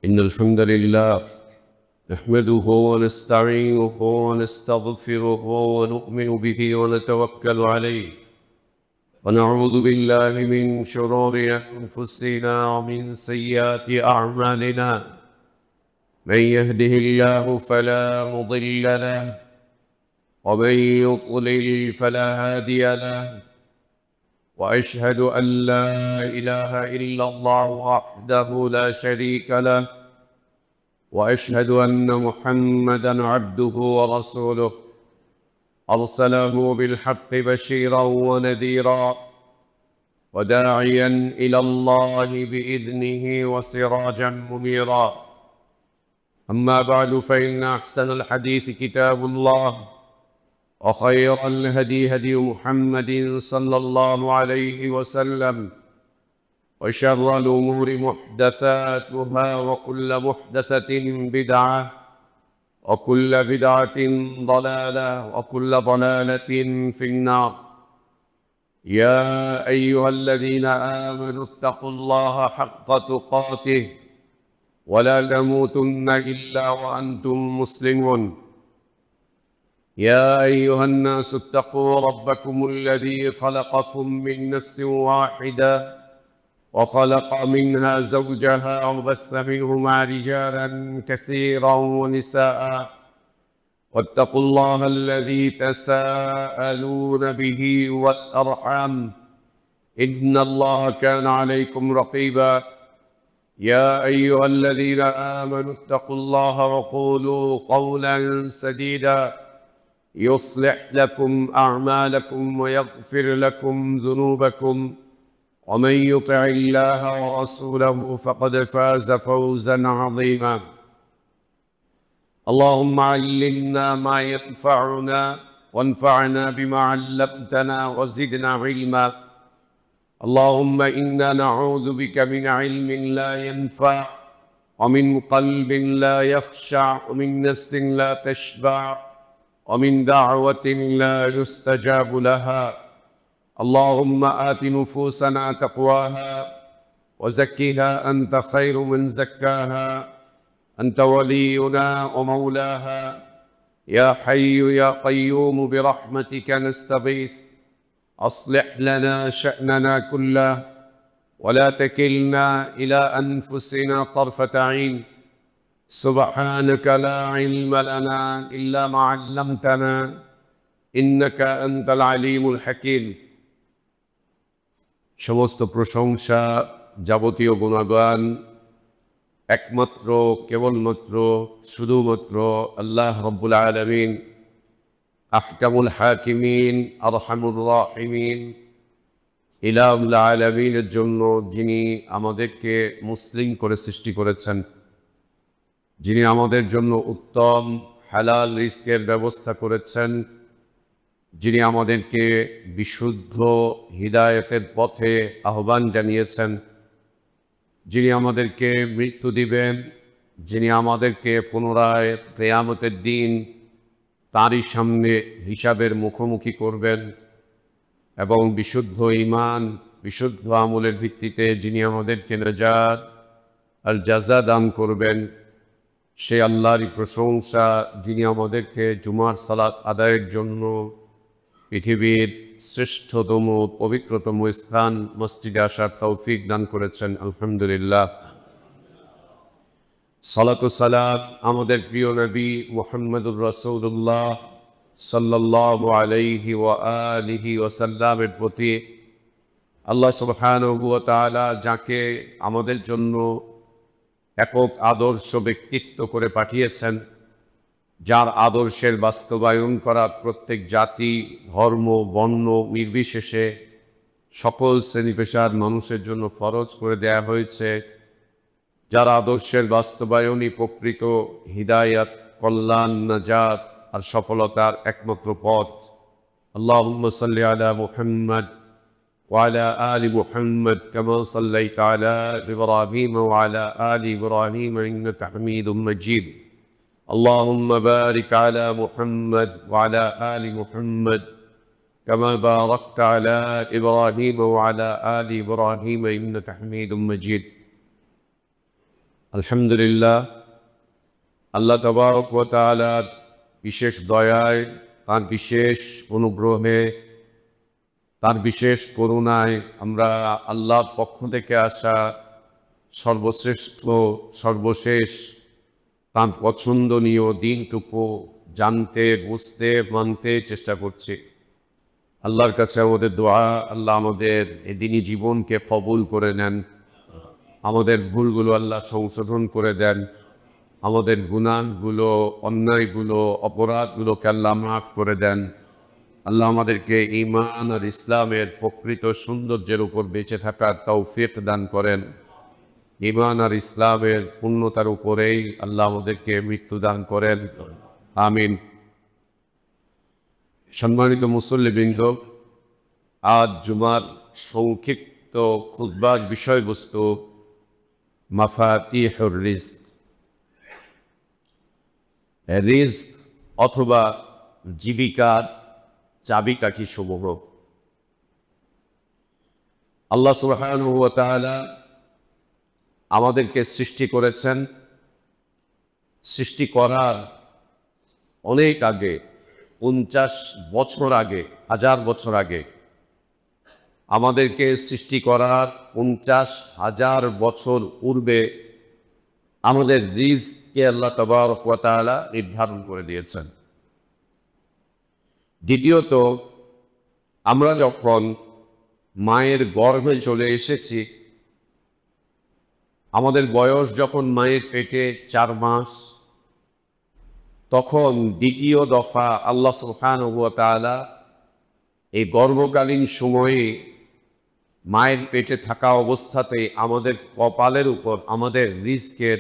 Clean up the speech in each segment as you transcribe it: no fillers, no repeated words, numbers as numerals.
إن الحمد لله نحمده ونستعينه ونستغفره ونؤمن به ونتوكل عليه ونعوذ بالله من شرور أنفسنا ومن سيئات أعمالنا. من يهده الله فلا مضل له ومن يضلل فلا هادي له، وأشهد أن لا إله إلا الله وحده لا شريك له، وأشهد أن محمدًا عبده ورسوله أرسله بالحق بشيرًا ونذيرًا وداعيًا إلى الله بإذنه وسراجًا منيرًا. أما بعد، فإن أحسن الحديث كتاب الله، وخير الهدي هدي محمد صلى الله عليه وسلم، وشر الأمور محدثاتها، وكل محدثة بدعة، وكل بدعة ضلالة، وكل ضلالة في النار. يا أيها الذين آمنوا اتقوا الله حق تقاته ولا تموتن إلا وأنتم مسلمون. يا أيها الناس اتقوا ربكم الذي خلقكم من نفس واحدة وخلق منها زوجها وبث منهما رجالا كثيرا ونساء، واتقوا الله الذي تساءلون به والأرحام إن الله كان عليكم رقيبا. يا أيها الذين آمنوا اتقوا الله وقولوا قولا سديدا يصلح لكم أعمالكم ويغفر لكم ذنوبكم، ومن يطع الله ورسوله فقد فاز فوزا عظيما. اللهم علمنا ما ينفعنا وانفعنا بما علمتنا وزدنا علما. اللهم إنا نعوذ بك من علم لا ينفع، ومن قلب لا يخشع، ومن نفس لا تشبع، ومن دعوة لا يستجاب لها. اللهم آت نفوسنا تقواها وزكها أنت خير من زكاها، أنت ولينا ومولاها. يا حي يا قيوم برحمتك نستغيث، أصلح لنا شأننا كله ولا تكلنا إلى أنفسنا طرفة عين. سبحانك لا علم لنا إلا ما علمتنا إنك أنت العليم الحكيم। সমস্ত প্রশংসা, যাবতীয় গুণগান একমাত্র, কেবলমাত্র, শুধুমাত্র আল্লাহ রব্বুল আলামিন, আহকামুল হাকিমিন, আরহামুর রাহিমিন, ইলাহুল আলামিনের জন্য, যিনি আমাদেরকে মুসলিম করে সৃষ্টি করেছেন, যিনি আমাদের জন্য উত্তম হালাল রিজকের ব্যবস্থা করেছেন, যিনি আমাদেরকে বিশুদ্ধ হিদায়াতের পথে আহ্বান জানিয়েছেন, যিনি আমাদেরকে মৃত্যু দিবেন, যিনি আমাদেরকে পুনরায় কিয়ামতের দিন তাঁরই সামনে হিসাবের মুখোমুখি করবেন, এবং বিশুদ্ধ ঈমান, বিশুদ্ধ আমলের ভিত্তিতে যিনি আমাদেরকে নাজাত আর জাযা দান করবেন, সে আল্লাহরই প্রশংসা, যিনি আমাদেরকে জুমার সালাত আদায়ের জন্য পৃথিবীর শ্রেষ্ঠতম পবিত্রতম স্থান মসজিদে আসার তৌফিক দান করেছেন। আলহামদুলিল্লাহ। সালাতু সালাম আমাদের প্রিয় নবী মুহাম্মদুর রাসূলুল্লাহ সাল্লাল্লাহু আলাইহি ওয়া আলিহি ওয়াসাল্লামের প্রতি। আল্লাহ সুবহানাহু ওয়া তাআলা যাকে আমাদের জন্য একক আদর্শ ব্যক্তিত্ব করে পাঠিয়েছেন, যার আদর্শের বাস্তবায়ন করা প্রত্যেক জাতি, ধর্ম, বর্ণ নির্বিশেষে সকল শ্রেণী পেশার মানুষের জন্য ফরজ করে দেয়া হয়েছে, যার আদর্শের বাস্তবায়নই প্রকৃত হিদায়াত, কল্যাণ, নাজাত আর সফলতার একমাত্র পথ। আল্লাহুম্মা সাল্লি আলা মুহাম্মদ ওয়া আলা আলি মুহাম্মদ কামা সাল্লাইতা আলা ইব্রাহিম ওয়া আলা আলি ইব্রাহিম ইন্নাকা হামিদুম মাজিদ। اللهم بارك على محمد وعلى آل محمد كما باركت على إبراهيم وعلى آل إبراهيم إنك حميد مجيد। আলহামদুলিল্লাহ, আল্লাহ তাবারক ওয়া তাআলার বিশেষ দয়ায়, তার বিশেষ অনুগ্রহে, তার বিশেষ করুণায় আমরা আল্লাহর পক্ষ থেকে আসা সর্বশ্রেষ্ঠ, সর্বশেষ, তার পছন্দনীয় দিনটুকু জানতে, বুঝতে, মানতে চেষ্টা করছি। আল্লাহর কাছে আমাদের দোয়া, আল্লাহ আমাদের এদিনই জীবনকে কবুল করে নেন, আমাদের ভুলগুলো আল্লাহ সংশোধন করে দেন, আমাদের গুনাহগুলো, অন্যায়গুলো, অপরাধগুলোকে আল্লাহ মাফ করে দেন। আল্লাহ আমাদেরকে ঈমান আর ইসলামের প্রকৃত সৌন্দর্যের উপর বেঁচে থাকার তৌফিক দান করেন। ঈমান আর ইসলামের পূর্ণতার উপরেই আল্লাহ আমাদেরকে মৃত্যু দান করেন, আমিন। সম্মানিত মুসল্লিবৃন্দ, আজ জুমার সংক্ষিপ্ত খুতবার বিষয়বস্তু মাফাতিহুর রিজক। রিজক অথবা জীবিকার চাবিকাঠি সমূহ। আল্লাহ সুবহানাহু ওয়া তাআলা আমাদেরকে সৃষ্টি করেছেন। সৃষ্টি করার অনেক আগে, 50 বছর আগে, 1000 বছর আগে, আমাদেরকে সৃষ্টি করার 50,000 বছর পূর্বে আমাদের রিজককে আল্লাহ তাবারক ওয়া তাআলা নির্ধারণ করে দিয়েছেন। দ্বিতীয়ত, আমরা যখন মায়ের গর্ভে চলে এসেছি, আমাদের বয়স যখন মায়ের পেটে 4 মাস, তখন দ্বিতীয় দফা আল্লাহ সুবহানাহু ওয়া তাআলা এই গর্ভকালীন সময়ে মায়ের পেটে থাকা অবস্থাতেই আমাদের কপালের উপর আমাদের রিজকের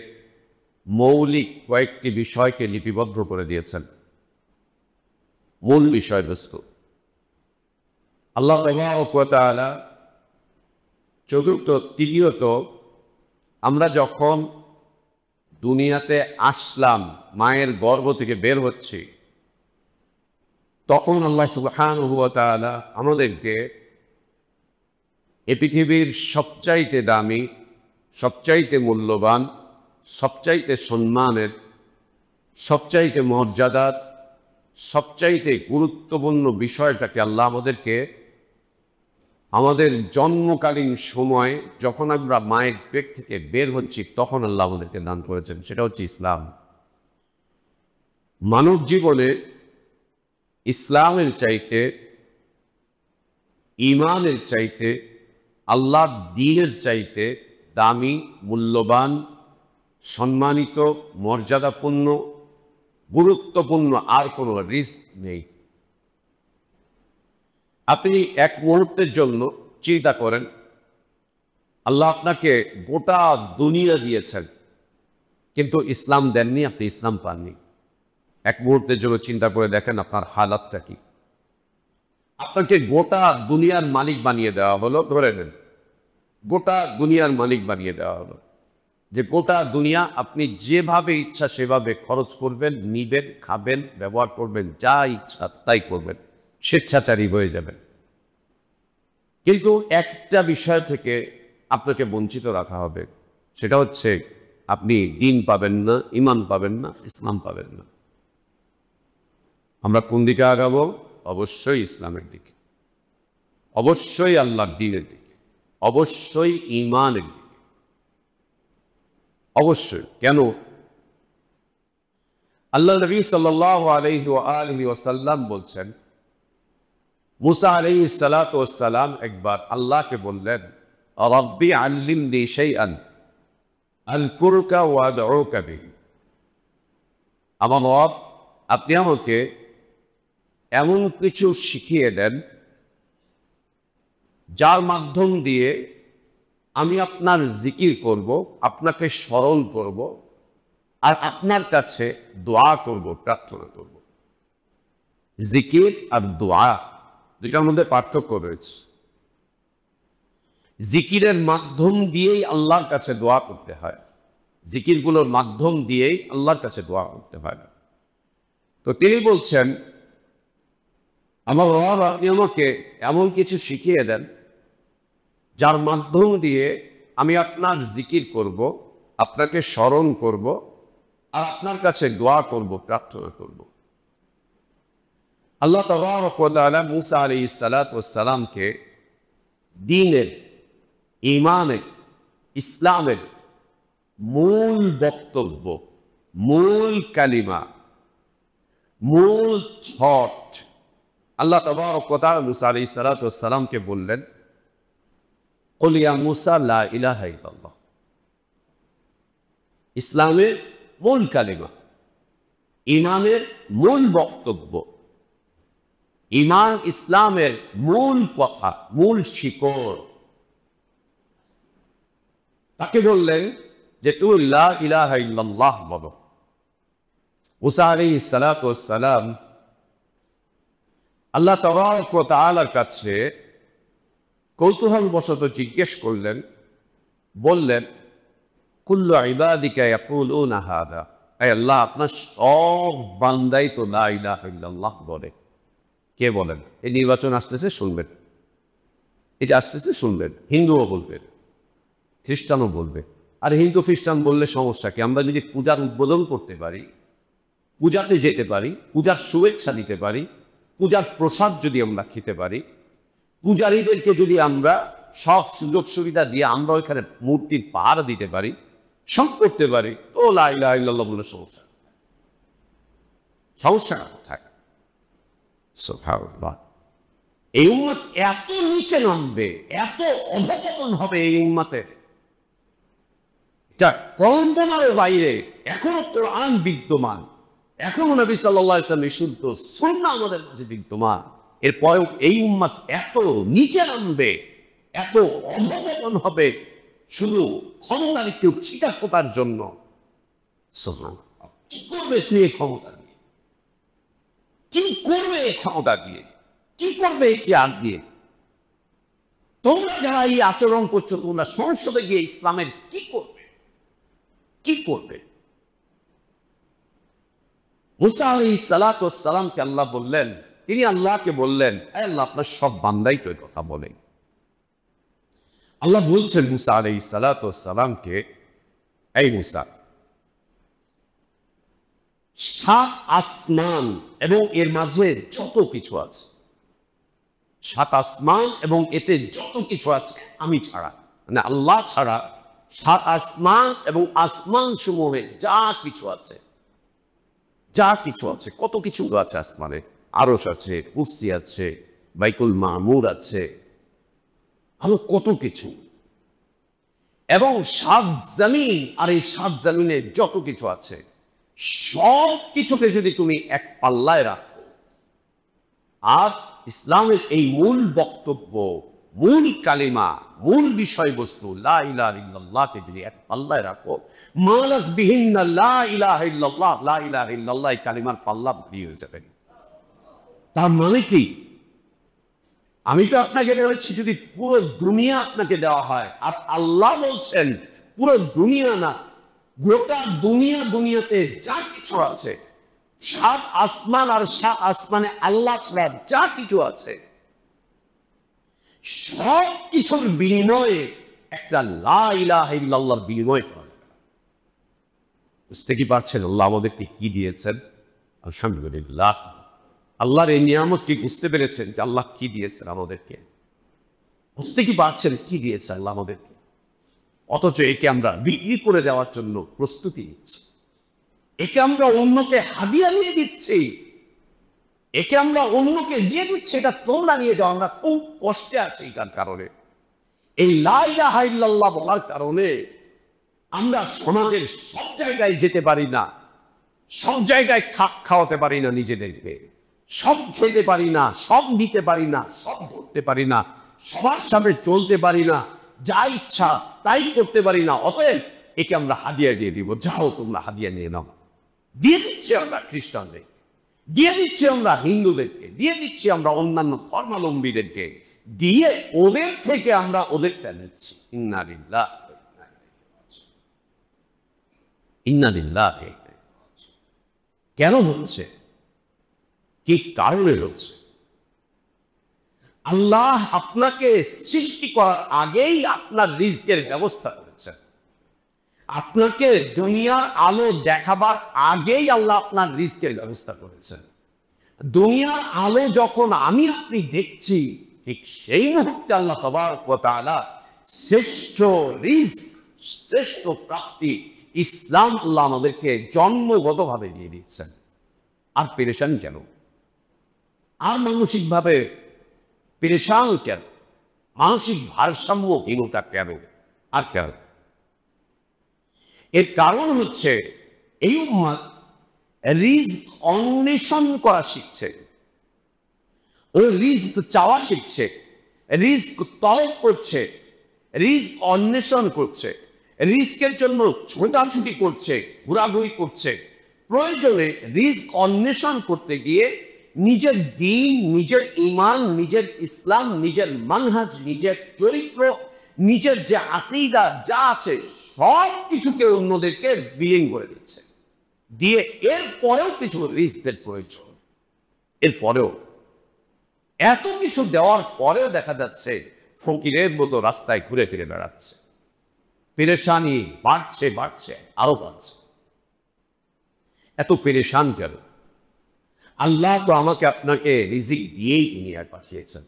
মৌলিক কয়েকটি বিষয়কে লিপিবদ্ধ করে দিয়েছেন। মূল বিষয়বস্তু আল্লাহ তাবারক ওয়া তাআলা। তৃতীয়ত, আমরা যখন দুনিয়াতে আসলাম, মায়ের গর্ভ থেকে বের হচ্ছি, তখন আল্লাহ সুবহানাহু ওয়া তাআলা আমাদেরকে এ পৃথিবীর সবচাইতে দামি, সবচাইতে মূল্যবান, সবচাইতে সম্মানের, সবচাইতে মর্যাদার, সবচাইতে গুরুত্বপূর্ণ বিষয়টাকে আল্লাহ আমাদেরকে আমাদের জন্মকালীন সময় যখন আমরা মায়ের পেট থেকে বের হচ্ছি, তখন আল্লাহ আমাদেরকে দান করেছেন। সেটা হচ্ছে ইসলাম। মানব জীবনে ইসলামের চাইতে, ঈমানের চাইতে, আল্লাহর দ্বীনের চাইতে দামি, মূল্যবান, সম্মানিত, মর্যাদাপূর্ণ, গুরুত্বপূর্ণ আর কোনো রিজক নেই। আপনি এক মুহূর্তের জন্য চিন্তা করেন, আল্লাহ আপনাকে গোটা দুনিয়া দিয়েছেন, কিন্তু ইসলাম দেননি, আপনি ইসলাম পাননি। এক মুহূর্তের জন্য চিন্তা করে দেখেন আপনার হালাতটা কি। আপনাকে গোটা দুনিয়ার মালিক বানিয়ে দেওয়া হলো, ধরে নেন গোটা দুনিয়ার মালিক বানিয়ে দেওয়া হলো, যে গোটা দুনিয়া আপনি যেভাবে ইচ্ছা সেভাবে খরচ করবেন, নিবেন, খাবেন, ব্যবহার করবেন, যা ইচ্ছা তাই করবেন, স্বেচ্ছাচারী হয়ে যাবেন। কিন্তু একটা বিষয় থেকে আপনাকে বঞ্চিত রাখা হবে, সেটা হচ্ছে আপনি দ্বীন পাবেন না, ঈমান পাবেন না, ইসলাম পাবেন না। আমরা কোন দিকে আগাবো? অবশ্যই ইসলামের দিকে, অবশ্যই আল্লাহর দ্বীনের দিকে, অবশ্যই ঈমানের দিকে, অবশ্যই। কেন? আল্লাহ নবী সাল্লাল্লাহু আলাইহি ওয়া আলিহি ওয়াসাল্লাম বলছেন, মুসা আলাইহিস সালাতু ওয়াস সালাম একবার আল্লাহকে বললেন, রাব্বি আল্লিমনি শাইআন আযকুরুকা ওয়া আদউকা বিহি। আমার রব, আপনি আমাকে এমন কিছু শিখিয়ে দেন যার মাধ্যম দিয়ে আমি আপনার জিকির করব, আপনাকে স্মরণ করব, আর আপনার কাছে দোয়া করব, প্রার্থনা করব। জিকির আর দোয়া দুইটার মধ্যে পার্থক্য রয়েছে। জিকিরের মাধ্যম দিয়েই আল্লাহর কাছে দোয়া করতে হয়, জিকিরগুলোর মাধ্যম দিয়েই আল্লাহর কাছে দোয়া করতে হয়। তো তিনি বলছেন, আমার রব, আপনি আমাকে এমন কিছু শিখিয়ে দেন যার মাধ্যম দিয়ে আমি আপনার জিকির করব, আপনাকে স্মরণ করব আর আপনার কাছে দোয়া করব, প্রার্থনা করব। আল্লাহ তাবারক ওয়া তাআলা মুসা আলাইহিস সালাতু ওয়াস সালামকে দ্বীনের, ঈমানের, ইসলামের মূল বক্তব্য, মূল কালিমা, মূল ছট আল্লাহ তাবারক ওয়া তাআলা মুসা আলাইহিস সালাতু ওয়াস সালামকে বললেন, কুল ইয়া মুসা লা ইলাহা ইল্লাল্লাহ। ইসলামের মূল কালিমা, ঈমানের মূল বক্তব্য, ঈমান ইসলামের মূল কথা, মূল শিকড়। তাকে বললেন যে তুই লা ইলাহা ইল্লাল্লাহ বলো। মুসা আলাইহিস সালাতু ওয়াস সালাম আল্লাহ তাবারক ওয়া তাআলার কাছে কৌতূহলবশত জিজ্ঞেস করলেন, বললেন, কুল্লু ইবাদিকা ইয়াকুলুনা হাযা। আয় আল্লাহ, আপনার সব বান্দাই তো লা ইলাহা ইল্লাল্লাহ বলে। কে বলেন? এই নির্বাচন আসতেছে, শুনবেন। এটা আসতেছে, শুনবেন। হিন্দুও বলবেন, খ্রিস্টানও বলবে। আর হিন্দু খ্রিস্টান বললে সমস্যা কি? আমরা যদি পূজার উদ্বোধন করতে পারি, পূজাতে যেতে পারি, পূজার শুভেচ্ছা দিতে পারি, পূজার প্রসাদ যদি আমরা খেতে পারি, পূজারীদেরকে যদি আমরা সব সুযোগ সুবিধা দিয়ে আমরা ওইখানে মূর্তির পাহারা দিতে পারি, সব করতে পারি, তো লা ইলাহা ইল্লাল্লাহ বলে সমস্যা কোথায়? সুবহানাল্লাহ। এই উম্মত এত নিচে নামবে, এত অধঃপতন হবে এই উম্মতের, এটা কল্পনার বাইরে। এখনো কোরআন বিদ্যমান, এখনো নবী সাল্লাল্লাহু আলাইহি ওয়াসাল্লামের শুদ্ধ সুন্নাহ আমাদের মাঝে বিদ্যমান। এরপরেও এই উম্মত এত নিচে নামবে, এত অধঃপতন হবে শুধু ক্ষমতার একটু ছিটা ফোটার জন্য। কি করবে তুই এই ক্ষমতা দিয়ে? কি করবে এই ক্ষমতা দিয়ে? কি করবে এই চেয়ার দিয়ে? তোমরা যারা এই আচরণ করছো, তোমরা সংসদে গিয়ে ইসলামের কি করবে? কি করবে? মুসা আলাইহিস সালাতু ওয়াস সালামকে আল্লাহ বললেন, তিনি আল্লাহকে বললেন, আল্লাহ, আপনার সব বান্দাই তো এই কথা বলে। আল্লাহ বলছেন মুসা আলাইহিস সালাতু ওয়াস সালামকে, এই মুসা, 7 আসমান এবং এর মাঝে যত কিছু আছে, 7 আসমান এবং এতে যত কিছু আছে আমি ছাড়া, মানে আল্লাহ ছাড়া 7 আসমান এবং আসমান সমূহে যা কিছু আছে, যা কিছু আছে, কত কিছু আছে আসমানে, আরশ আছে, কুরসি আছে, বাইতুল মামুর আছে, আরো কত কিছু, এবং 7 জমিন, আর এই 7 জমিনে যত কিছু আছে সব কিছুকে যদি তুমি এক পাল্লায় রাখো, আর ইসলামের এই মূল বক্তব্য, মূল কালিমা, মূল বিষয়বস্তু লা ইলাহা ইল্লাল্লাহকে যদি এক পাল্লায় রাখো, মালাক বিহিন্না লা ইলাহা ইল্লাল্লাহ, লা ইলাহা ইল্লাল্লাহ এই কালিমার পাল্লা ভারী হয়ে যাবে। তার মানে কি? আমি তো আপনাকে বলছি যদি পুরো দুনিয়া আপনাকে দেওয়া হয়, আর আল্লাহ বলছেন পুরো দুনিয়া না, গোটা দুনিয়াতে যা কিছু আছে, 7 আসমান আর 7 আসমানে আল্লাহ ছাড়া যা কিছু আছে, সব কিছুর বিনিময়ে একটা লা ইলাহা ইল্লাল্লাহর বিনিময় করা। বুঝতে কি পারছেন আল্লাহ আমাদেরকে কি দিয়েছেন? আলহামদুলিল্লাহ, আল্লাহর এই নিয়ামতটি বুঝতে পেরেছেন যে আল্লাহ কি দিয়েছেন আমাদেরকে? বুঝতে কি পারছেন কি দিয়েছে আল্লাহ আমাদেরকে? অথচ একে আমরা বিক্রি করে দেওয়ার জন্য প্রস্তুতি নিচ্ছি, একে আমরা অন্যকে হাদিয়া নিয়ে দিচ্ছি, একে আমরা অন্যকে দিয়ে দিচ্ছি, এটা তোমরা নিয়ে যাও। আমরা খুব কষ্টে আছি এটার কারণে। এই লা ইলাহা ইল্লাল্লাহ বলার কারণে আমরা সমাজের সব জায়গায় যেতে পারি না, সব জায়গায় খাপ খাওয়াতে পারি না নিজেদেরকে, সব খেতে পারি না, সব নিতে পারি না, সব ধরতে পারি না, সবার সামনে চলতে পারি না, যা ইচ্ছা তাই করতে পারি না। অতএব একে আমরা হাদিয়া দিয়ে দিব, যাও তোমরা হাদিয়া নিয়ে নাও। দিয়ে দিচ্ছি আমরা খ্রিস্টানদের, দিয়ে দিচ্ছি আমরা হিন্দুদেরকে, দিয়ে দিচ্ছি আমরা অন্যান্য ধর্মাবলম্বীদেরকে, দিয়ে ওদের থেকে আমরা ওদেরটা নিচ্ছি। ইন্না লিল্লাহি ইন্না লিল্লাহি। কেন হচ্ছে? কি কারণে হচ্ছে? আল্লাহ আপনাকে সৃষ্টি করার আগেই আপনার রিজকের ব্যবস্থা করেছেন। আপনাকে দুনিয়ার আলো দেখাবার আগেই আল্লাহ আপনার রিজকের ব্যবস্থা করেছেন। দুনিয়ার আলো যখন আমি আপনি দেখছি, ঠিক সেই মুহূর্তে আল্লাহ তাবারক ওয়া তাআলা শ্রেষ্ঠ রিজক, শ্রেষ্ঠ প্রাপ্তি ইসলাম আল্লাহ আমাদেরকে জন্মগতভাবে দিয়ে দিচ্ছেন। আর পেরেশান কেন? আর মানসিকভাবে পেরেশান কেন? মানসিক ভারসাম্যহীনতা কেন? আর কেন? এর কারণ হচ্ছে এই উম্মত রিজক অন্বেষণ করা শিখছে, ও রিজক চাওয়া শিখছে, রিজক তলব করছে, রিজক অন্বেষণ করছে, রিজকের জন্য ছোটাছুটি করছে, ঘোরাঘুরি করছে। প্রয়োজনে রিজক অন্বেষণ করতে গিয়ে নিজের দ্বীন, নিজের ঈমান, নিজের ইসলাম, নিজের মানহাজ, নিজের চরিত্র, নিজের যে আকীদা যা আছে সব কিছুকে অন্যদেরকে বিলীন করে দিচ্ছে, দিয়ে এরপরেও কিছু রিজকের প্রয়োজন। এরপরেও এত কিছু দেওয়ার পরেও দেখা যাচ্ছে ফকিরের মতো রাস্তায় ঘুরে ফিরে বেড়াচ্ছে। পেরেশানি বাড়ছে, বাড়ছে, আরো বাড়ছে। এত পেরেশান কেন? আল্লাহ তো আমাকে আপনাকে রিজিক দিয়েই দুনিয়ায় পাঠিয়েছেন।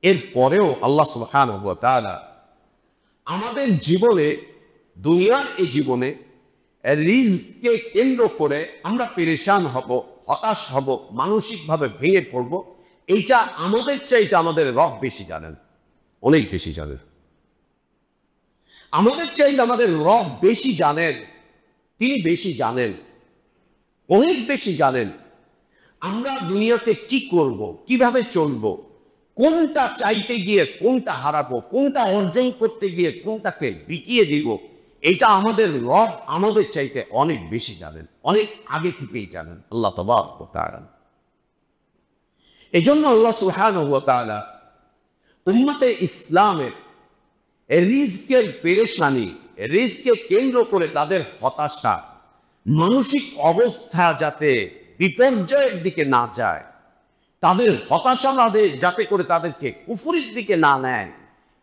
এরপরেও আল্লাহ সুবহানাহু ওয়া তাআলা আমাদের জীবনে, দুনিয়ার এই জীবনে রিজককে কেন্দ্র করে আমরা পেরেশান হব, হতাশ হব, মানসিকভাবে ভেঙে পড়ব, এইটা আমাদের চাইতে আমাদের রব বেশি জানেন, অনেক বেশি জানেন। আমাদের চাইতে আমাদের রব বেশি জানেন, তিনি বেশি জানেন, অনেক বেশি জানেন আমরা দুনিয়াতে কি করব, কিভাবে চলব, কোনটা চাইতে গিয়ে কোনটা হারাবো, কোনটা অর্জন করতে গিয়ে কোনটাকে বিকিয়ে দিব। এটা আমাদের রব আমাদের চাইতে অনেক বেশি জানেন, অনেক আগে থেকেই জানেন আল্লাহ তাবারক ওয়া তাআলা। এজন্য আল্লাহ সুবহানাহু ওয়া তাআলা উম্মতে ইসলামের রিজকের পেরেশানি, রিজককে কেন্দ্র করে তাদের হতাশা, মানসিক অবস্থা যাতে বিপর্যয়ের দিকে না যায়, তাদের হতাশা যাতে করে তাদেরকে কুফরির দিকে না নেয়,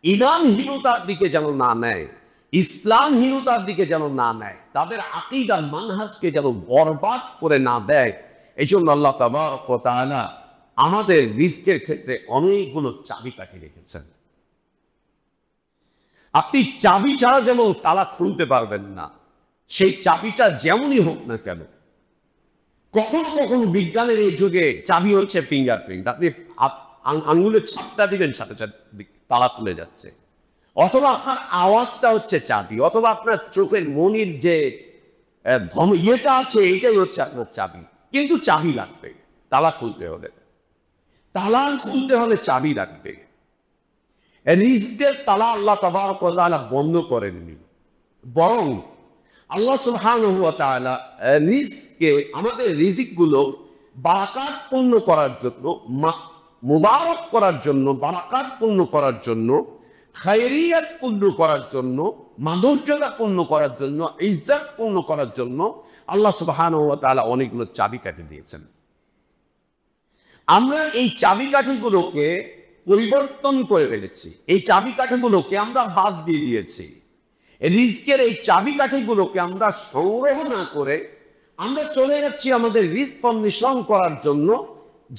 ঈমানহীনতার দিকে যেন না নেয়, ইসলামহীনতার দিকে যেন না নেয়, তাদের আকীদা মানহাজকে যেন বরবাদ করে না দেয়, এই জন্য আল্লাহ তাবারক ওয়া তাআলা আমাদের রিজকের ক্ষেত্রে অনেকগুলো চাবিকাঠি রেখেছেন। আপনি চাবি ছাড়া যেমন তালা খুলতে পারবেন না, সেই চাবিটা যেমনই হোক না কেন। কখনো কখনো বিজ্ঞানের এই যুগে চাবি হচ্ছে ফিঙ্গারপ্রিন্ট, আপনি আঙুলের ছাপটা দিবেন, সাথে সাথে তালা খুলে যাচ্ছে। অথবা আপনার আওয়াজটা হচ্ছে চাবি, অথবা আপনার চোখের মনির যে ইয়েটা আছে এইটাই হচ্ছে আপনার চাবি। কিন্তু চাবি লাগবে তালা খুলতে হলে, তালা খুলতে হলে চাবি লাগবে। রিজকের তালা আল্লাহ তাবারক ওয়া তাআলা বন্ধ করেননি, বরং আল্লাহ সুবহানাহু ওয়া তাআলা রিজকে, আমাদের রিজিকগুলো বারাকাতপূর্ণ করার জন্য, মুবারক করার জন্য, বারাকাতপূর্ণ করার জন্য, খায়রিয়াত পূর্ণ করার জন্য, মাধুর্যতা পূর্ণ করার জন্য, ইজ্জত পূর্ণ করার জন্য আল্লাহ সুবহানাহু ওয়া তাআলা অনেকগুলো চাবিকাঠি দিয়েছেন। আমরা এই চাবিকাঠিগুলোকে পরিবর্তন করে ফেলেছি, এই চাবিকাঠিগুলোকে আমরা বাদ দিয়ে দিয়েছি। রিজকের এই চাবিকাঠিগুলোকে আমরা সংগ্রহ না করে আমরা চলে যাচ্ছি আমাদের রিজক অন্বেষণ করার জন্য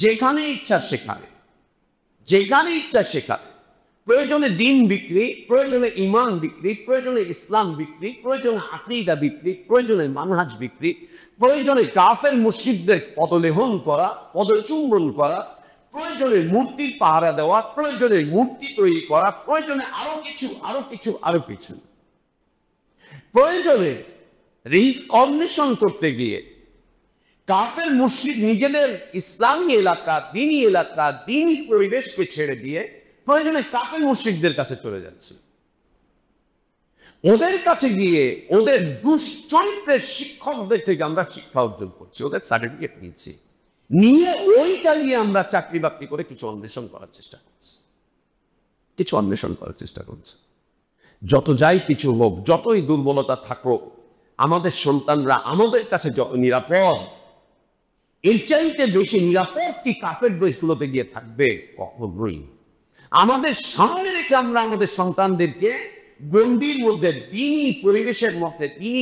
যেখানে ইচ্ছা সেখানে, যেখানে ইচ্ছা সেখানে। প্রয়োজনে দিন বিক্রি, প্রয়োজনে ঈমান বিক্রি, প্রয়োজনে ইসলাম বিক্রি, প্রয়োজনে আকীদা বিক্রি, প্রয়োজনে মানহাজ বিক্রি, প্রয়োজনে কাফের মুশরিকদের পদলেহন করা, পদচুম্বন করা, প্রয়োজনে মূর্তির পাহারা দেওয়া, প্রয়োজনে মূর্তি তৈরি করা, প্রয়োজনে আরো কিছু, আরো কিছু, আরো কিছু। প্রয়োজনে রিজক অন্বেষণ করতে গিয়ে কাফের মুশরিক নিজেদের ইসলামী এলাকা, দ্বীনি এলাকা, দ্বীনি পরিবেশকে ছেড়ে দিয়ে প্রয়োজনে কাফের মুশরিকদের কাছে চলে যাচ্ছে। ওদের কাছে গিয়ে ওদের দুশ্চরিত্রের শিক্ষকদের থেকে আমরা শিক্ষা অর্জন করছি, ওদের সার্টিফিকেট নিচ্ছি, নিয়ে ওইটা নিয়ে আমরা চাকরি বাকরি করে কিছু অন্বেষণ করার চেষ্টা করছি, কিছু অন্বেষণ করার চেষ্টা করছি। যত যাই কিছু হোক, যতই দুর্বলতা থাকুক, আমাদের সন্তানরা আমাদের কাছে যত নিরাপদ, এর চাইতে বেশি নিরাপদ কি কাফের দেশগুলোতে গিয়ে থাকবে? কখনোই। আমাদের সামনে রেখে আমরা আমাদের সন্তানদেরকে গণ্ডির মধ্যে, দিনই পরিবেশের মধ্যে, তিনি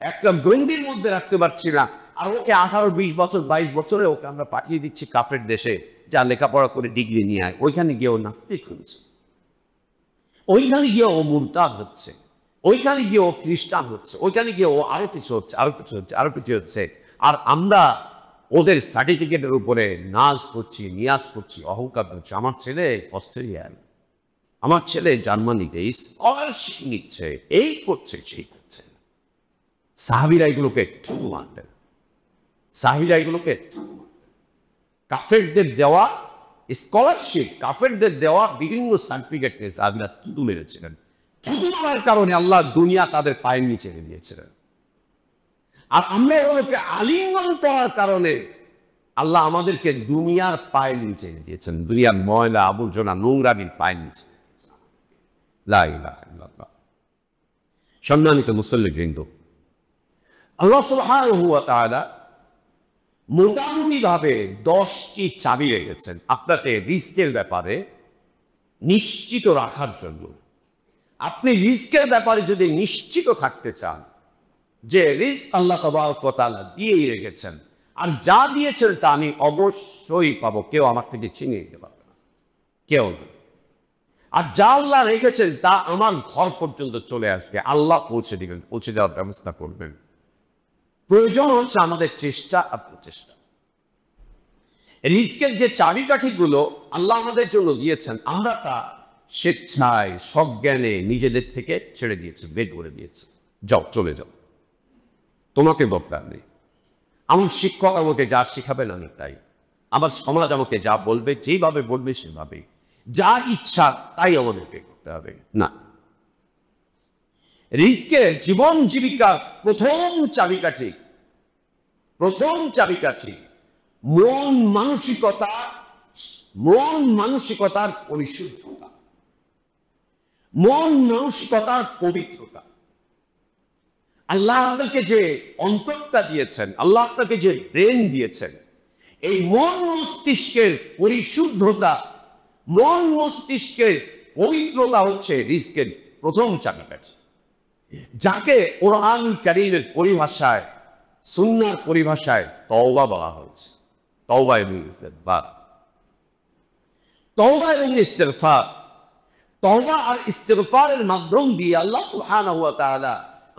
একটা গণ্ডির মধ্যে রাখতে পারছি না, আর ওকে 18-20 বছর 22 বছরে ওকে আমরা পাঠিয়ে দিচ্ছি কাফের দেশে, যা লেখাপড়া করে ডিগ্রি নিয়ে আয়। ওইখানে গিয়ে ও নাস্তিক হচ্ছে, ওইখানে গিয়ে ও মুরতাদ হচ্ছে, ওইখানে গিয়ে ও খ্রিস্টান হচ্ছে, ওইখানে গিয়ে ও আরো কিছু হচ্ছে, আরো কিছু হচ্ছে, আরো কিছু হচ্ছে। আর আমরা ওদের সার্টিফিকেটের উপরে নাচ করছি, নিয়াজ করছি, অহংকার করছি। আমার ছেলে অস্ট্রেলিয়ায়, আমার ছেলে জার্মানিতে স্কলারশিপ নিচ্ছে, এই করছে, সেই করছে। সাহাবীরা এগুলোকে থুতু মারতেন, সাহাবীরা এগুলোকে কাফেরদের দেওয়া স্কলারশিপ, কাফেরদের দেওয়া বিভিন্ন সার্টিফিকেট নিয়ে সাহাবীরা থুতু মেরেছিলেন। থুতু মারার কারণে আল্লাহ দুনিয়া তাদের পায়ের নিচে দিয়েছিলেন। আর আমরা এগুলোকে আলিঙ্গন করার কারণে আল্লাহ আমাদেরকে দুনিয়ার পায়ের নিচে দিয়েছেন, দুনিয়ার ময়লা আবর্জনা নোংরামির পায়ের নিচে। লা ইলাহা ইল্লাল্লাহ। সম্মানিত মুসল্লিবৃন্দ, আল্লাহ সুবহানাহু ওয়া তাআলা মোটামুটিভাবে 10টি চাবি রেখেছেন আপনাকে রিস্কের ব্যাপারে নিশ্চিত রাখার জন্য। আপনি রিস্কের ব্যাপারে যদি নিশ্চিত থাকতে চান যে রিস্ক আল্লাহ তাবারক ওয়া তাআলা দিয়েই রেখেছেন, আর যা দিয়েছেন তা আমি অবশ্যই পাবো, কেউ আমার থেকে ছিনিয়ে নিতে পারবে না, কেউ না। আর যা আল্লাহ রেখেছেন তা আমার ঘর পর্যন্ত চলে আসবে, আল্লাহ পৌঁছে দিবেন, পৌঁছে দেওয়ার ব্যবস্থা করবেন। প্রয়োজন হচ্ছে আমাদের চেষ্টা আর প্রচেষ্টা। রিজকের যে চাবিকাঠিগুলো আল্লাহ আমাদের জন্য দিয়েছেন, আমরা তা স্বেচ্ছায় সজ্ঞানে নিজেদের থেকে ছেড়ে দিয়েছি, বের করে দিয়েছি। যাও, চলে যাও, তোমাকে দরকার নেই। আমার শিক্ষক আমাকে যা শিখাবেন আমি তাই, আমার সমাজ আমাকে যা বলবে, যেভাবে বলবে সেভাবে, যা ইচ্ছা তাই আমাদেরকে করতে হবে না। রিজকের জীবন জীবিকার প্রথম চাবিকাঠি মন মানসিকতার পরিশুদ্ধতা, মন মানসিকতার পবিত্রতা। আল্লাহ আপনাকে যে অন্তরটা দিয়েছেন, আল্লাহ আপনাকে যে ব্রেন দিয়েছেন, এই মন মস্তিষ্কের পরিশুদ্ধতা, মন মস্তিষ্কের পবিত্রতা হচ্ছে রিজকের প্রথম চাবিকাঠি, যাকে কোরআন কারীমের পরিভাষায়, সুন্নাহর পরিভাষায় তওবা বলা হয়েছে। তওবা এবং ইস্তিগফার, তওবা এবং ইস্তিগফার। তওবা আর ইস্তিগফারের মাধ্যম দিয়ে আল্লাহ সুবহানাহু ওয়া তাআলা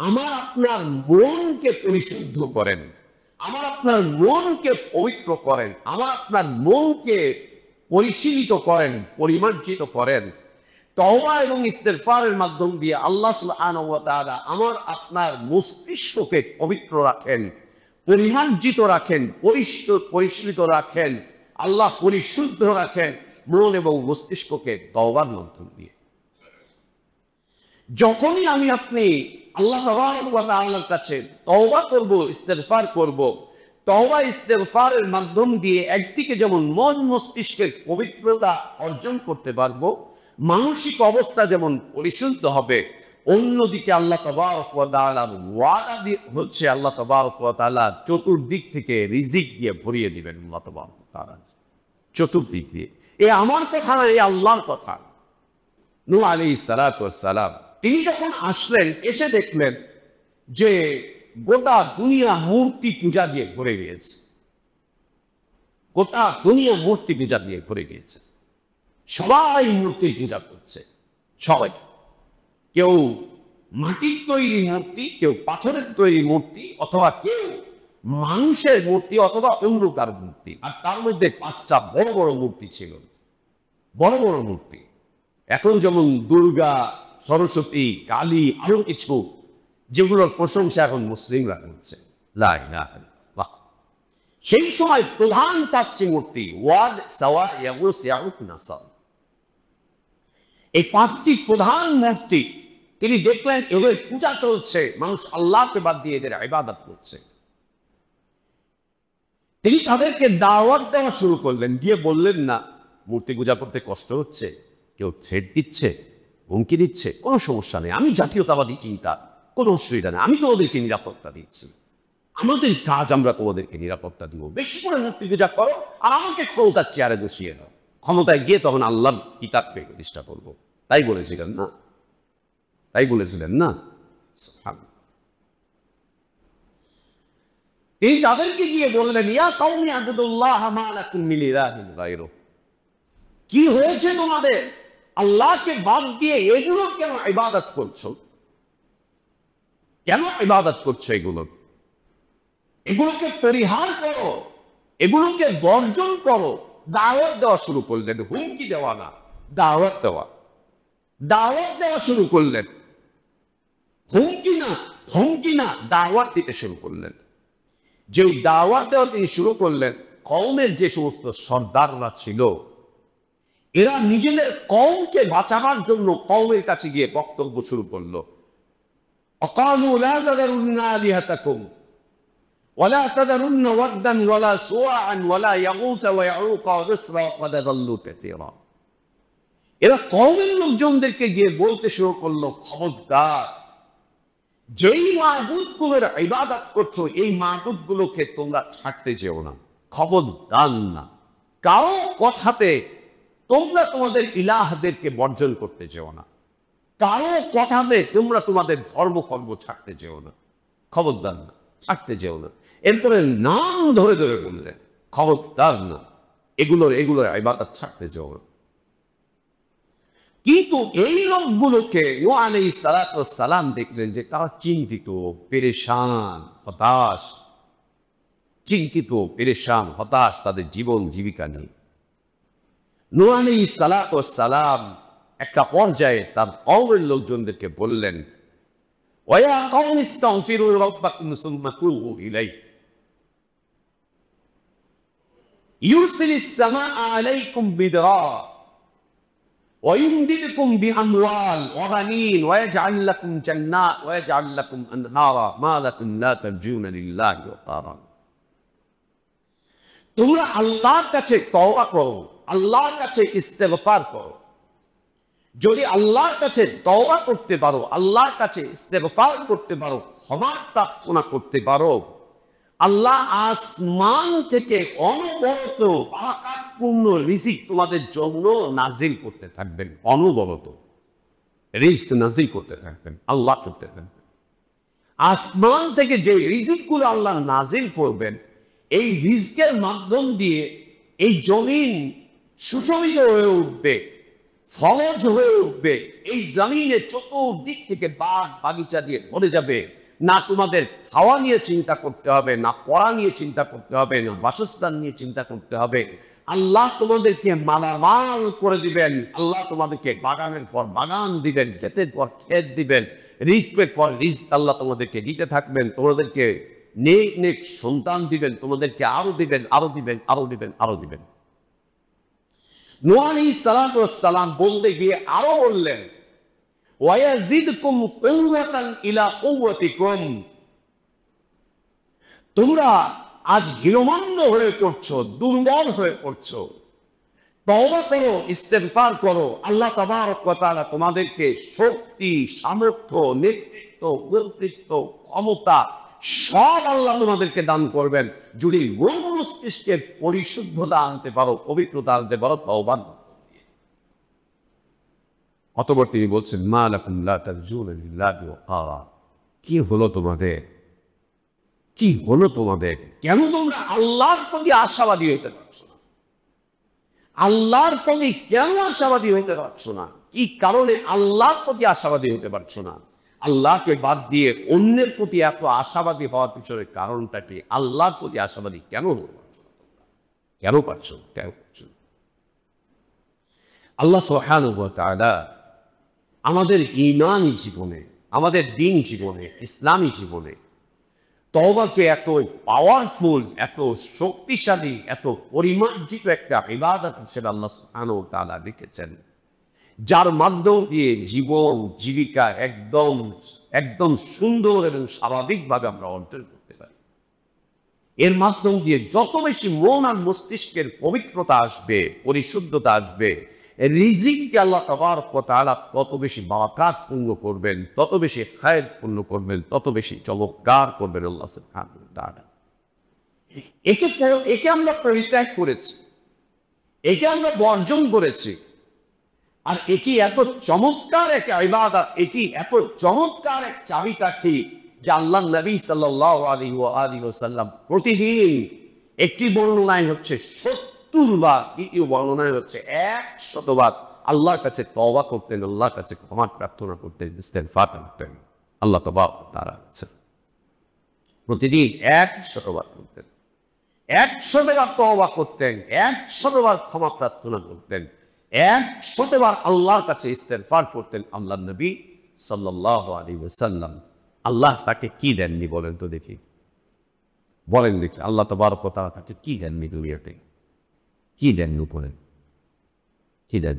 আমার আপনার মনকে পরিশুদ্ধ করেন, আমার আপনার মনকে পবিত্র করেন, আমার আপনার মনকে পরিশীলিত করেন, পরিমার্জিত করেন। তওবা এবং ইস্তিগফারের মাধ্যম দিয়ে আল্লাহ সুবহানাহু ওয়া তাআলা আমার আপনার মস্তিষ্ককে পবিত্র রাখেন, পরিমার্জিত রাখেন, পরিশীলিত রাখেন। আল্লাহ পরিশুদ্ধ রাখেন মন এবং মস্তিষ্ককে তওবার মাধ্যম দিয়ে। যখনই আমি আপনি আল্লাহ তাবারক ওয়া তাআলার কাছে তওবা করব, ইস্তিগফার করব, তওবা ইস্তিগফারের মাধ্যম দিয়ে একদিকে যেমন মন মস্তিষ্কের পবিত্রতা অর্জন করতে পারবো, মানসিক অবস্থা যেমন পরিশুদ্ধ হবে, অন্যদিকে আল্লাহ তাবারক ওয়া তাআলার ওয়াদা হচ্ছে আল্লাহ তাবারক ওয়া তাআলা চতুর্দিক থেকে রিজিক দিয়ে ভরিয়ে দিবেন। আল্লাহ তাবারক ওয়া তাআলা চতুর্দিক দিয়ে, এ আমার কথা না, এই আল্লাহর কথা। নূহ আলাইহিস সালাতু ওয়াস সালাম তিনি যখন আসলেন, এসে দেখলেন যে গোটা দুনিয়া মূর্তি পূজা দিয়ে ভরে গিয়েছে, গোটা দুনিয়া মূর্তি পূজা দিয়ে ভরে গিয়েছে। সবাই মূর্তি পূজা করছে, সবাই। কেউ মাটির তৈরি মূর্তি, কেউ পাথরের তৈরি মূর্তি, অথবা কেউ মানুষের মূর্তি, অথবা অন্য কারো মূর্তি। আর তার মধ্যে 5টা বড় বড় মূর্তি ছিল, বড় বড় মূর্তি। এখন যেমন দুর্গা, সরস্বতী, কালী, আরো কিছু, যেগুলোর প্রশংসা এখন মুসলিমরা করছে। লা ইলাহা ইল্লাল্লাহ। সেই সময় প্রধান 5টি মূর্তি, ওয়াদ, সাওয়া, ইয়াগুস, ইয়াউক, নাসার, এই 5টি প্রধান মূর্তি তিনি দেখলেন এদের পূজা চলছে, মানুষ আল্লাহকে বাদ দিয়ে এদের ইবাদত করছে। তিনি তাদেরকে দাওয়াত দেওয়া শুরু করলেন, দিয়ে বললেন, না, মূর্তি পূজা করতে কষ্ট হচ্ছে, কেউ থ্রেট দিচ্ছে, হুমকি দিচ্ছে, কোনো সমস্যা নেই, আমি জাতীয়তাবাদী চিন্তা, কোনো অসুবিধা নেই, আমি তোমাদেরকে নিরাপত্তা দিচ্ছি, আমাদের কাজ, আমরা তোমাদেরকে নিরাপত্তা দিব, বেশি করে মূর্তি পূজা করো, আর আমাকে ক্ষমতার চেয়ারে বসিয়ে দাও, ক্ষমতায় গিয়ে তখন আল্লাহর কিতাবকে প্রতিষ্ঠা করবো, তাই বলেছিলেন না? তাই বলেছিলেন না? তিনি তাদেরকে গিয়ে বললেন, ইয়া কওমি আবুদুল্লাহ মা লাকুম মিন ইলাহিন গায়রু, কি হয়েছে তোমাদের? আল্লাহকে বাদ দিয়ে এগুলো কেন ইবাদত করছো? কেন ইবাদত করছো? এগুলোকে পরিহার করো, এগুলোকে বর্জন করো। দাওয়াত দেওয়া শুরু করলেন, হুমকি দেওয়া না, দাওয়াত দেওয়া শুরু করলেন। হুমকি না, দাওয়াত দিতে শুরু করলেন। যে দাওয়াত দেওয়া তিনি শুরু করলেন, কওমের যে সমস্ত সর্দাররা ছিল, এরা নিজেদের কওমকে বাঁচানোর জন্য কওমের কাছে গিয়ে বক্তব্য শুরু করলো। অকালু লা তাযারুন্না আলিহাতাকুম ওয়ালা তাযারুন্না ওয়াদ্দান ওয়ালা সুওয়াআন ওয়ালা ইয়াগুথ ওয়া ইয়াউক ওয়া নাসরা ওয়া দাল্লু কাসীরা। এরা কওমের লোকজনদেরকে গিয়ে বলতে শুরু করলো, খবরদার, যেই মাবুদগুলোর ইবাদত করছো এই মাবুদগুলোকে তোমরা ছাড়তে যেও না, খবরদার না। কারো কথাতে তোমরা তোমাদের ইলাহদেরকে বর্জন করতে যেও না, কারো কথাতে তোমরা তোমাদের ধর্মকর্ম ছাড়তে যেও না, খবরদার না, ছাড়তে যেও না। এরপরে নাম ধরে ধরে বললেন, খবরদার না, এগুলোর ইবাদত ছাড়তে যেও না। কিন্তু এই লোকগুলোকে নূহ আলাইহিস সালাতু ওয়াস সালাম দেখলেন যে তারা চিন্তিত, পেরেশান, হতাশ, তাদের জীবন জীবিকা নেই। নূহ আলাইহিস সালাতু ওয়াস সালাম একটা পর্যায়ে তার কওমের লোকজনদেরকে বললেন, ওয়া কওমি ইস্তাগফিরু রাব্বাকুম সুম্মা তুবু ইলাইহি ইউরসিলিস সামাআ আলাইকুম বিদরা ويمددكم بأموال وبنين ويجعل لكم جنات ويجعل لكم أنهارا ما لكم لا ترجون لله وقارا। তোমরা আল্লাহর কাছে তওবা করো, আল্লাহর কাছে ইস্তেগফার করো। যদি আল্লাহর কাছে তওবা করতে পারো, আল্লাহর কাছে ইস্তেগফার করতে পারো, ক্ষমা প্রার্থনা করতে পারো, আল্লাহ আসমান থেকে অনবরত বারাকাতপূর্ণ রিজিক তোমাদের জন্য নাজিল করতে থাকবেন। অনবরত রিজিক নাজিল করতে থাকবেন, আল্লাহ করতে থাকবেন। আসমান থেকে যে রিজিকগুলো আল্লাহ নাজিল করবেন, এই রিজিকের মাধ্যম দিয়ে এই জমিন সুশোভিত হয়ে উঠবে, ফলজ হয়ে উঠবে। এই জমিনে চতুর্দিক থেকে বাগ বাগিচা দিয়ে ভরে যাবে। না তোমাদের খাওয়া নিয়ে চিন্তা করতে হবে, না পড়া নিয়ে চিন্তা করতে হবে, না বাসস্থান নিয়ে চিন্তা করতে হবে। আল্লাহ তোমাদেরকে মালামাল করে দিবেন। আল্লাহ তোমাদেরকে বাগানের পর বাগান দিবেন, ক্ষেতের পর ক্ষেত দিবেন, রিজকের পর রিজক আল্লাহ তোমাদেরকে দিতে থাকবেন। তোমাদেরকে নেক সন্তান দিবেন, তোমাদেরকে আরো দিবেন, আরো দিবেন, আরো দিবেন, আরো দিবেন। নূহ আলাইহিস সালাতু ওয়াস সালাম বলতে গিয়ে আরো বললেন, ওয়ায়াজিদকুম কুওয়াতান ইলা কুওয়াতিকুম। তোমরা আজ হীনমন্য হয়ে পড়ছো, দুর্বল হয়ে পড়ছো। তওবা করো, ইস্তেগফার করো। আল্লাহ তাবারক ওয়া তাআলা তোমাদেরকে শক্তি, সামর্থ্য, নেতৃত্ব, কর্তৃত্ব, ক্ষমতা সব আল্লাহ তোমাদেরকে দান করবেন যদি মন মস্তিষ্কের পরিশুদ্ধতা আনতে পারো, পবিত্রতা আনতে পারো তওবা। অতঃপর তিনি বলছেন, মা লাকুম লা তারজুনা লিল্লাহি ওয়াকারা। কি হলো তোমাদের? কি হলো তোমাদের? কেন তোমরা আল্লাহর প্রতি আশাবাদী হইতে পারছো না? আল্লাহর প্রতি কেন আশাবাদী হইতে পারছো না? কি কারণে আল্লাহর প্রতি আশাবাদী হতে পারছো না? আল্লাহকে বাদ দিয়ে অন্যের প্রতি এত আশাবাদী হওয়ার পিছনে কারণটা কি? আল্লাহর প্রতি আশাবাদী কেন হতে পারছো না? কেন পারছো? কেন পারছো? আল্লাহ সুবহানাহু ওয়া তাআলা আমাদের ঈমানি জীবনে, আমাদের দ্বীন জীবনে, ইসলামী জীবনে তওবাকে এত পাওয়ারফুল, এত শক্তিশালী, এত পরিমার্জিত একটা ইবাদত হিসেবে আল্লাহ সুবহানাহু ওয়া তাআলা রেখেছেন, যার মাধ্যম দিয়ে জীবন জীবিকা একদম সুন্দর এবং স্বাভাবিকভাবে আমরা অর্জন করতে পারি। এর মাধ্যম দিয়ে যত বেশি মন আর মস্তিষ্কের পবিত্রতা আসবে, পরিশুদ্ধতা আসবে, রিজিককে আল্লাহ তাবারক ওয়া তাআলা তত বেশি বারাকাত পূর্ণ করবেন, তত বেশি খায়ের পূর্ণ করবেন, তত বেশি চমৎকার করবেন আল্লাহ সুবহানাহু ওয়া তাআলা। একে আমরা পরিত্যাগ করেছি, একে আমরা বর্জন করেছি। আর এটি এত চমৎকার এক ইবাদত, এটি এত চমৎকার এক চাবিকাঠি যে আল্লাহ নবী সাল্লাল্লাহু আলাইহি ওয়াসাল্লাম প্রতিদিন একটি বর্ণনায় হচ্ছে 70 বার, দ্বিতীয় বর্ণনায় হচ্ছে 100 বার আল্লাহর কাছে তওবা করতেন, আল্লাহর কাছে ক্ষমা প্রার্থনা করতেন, ইস্তেগফার করতেন আল্লাহ তাআলা কাছে। প্রতিদিন 100 বার করতেন, 100 বার তওবা করতেন, 100 বার ক্ষমা প্রার্থনা করতেন, 100 বার আল্লাহর কাছে ইস্তেগফার করতেন আল্লাহ নবী সাল্লাল্লাহু আলাইহি ওয়াসাল্লাম। আল্লাহ তাকে কি দেননি বলেন তো দেখি, বলেন দেখি আল্লাহ তাবারক ওয়া তাআলা তাকে কি দেননি দুনিয়াতে, কি দেননি বলেন, কি দেন?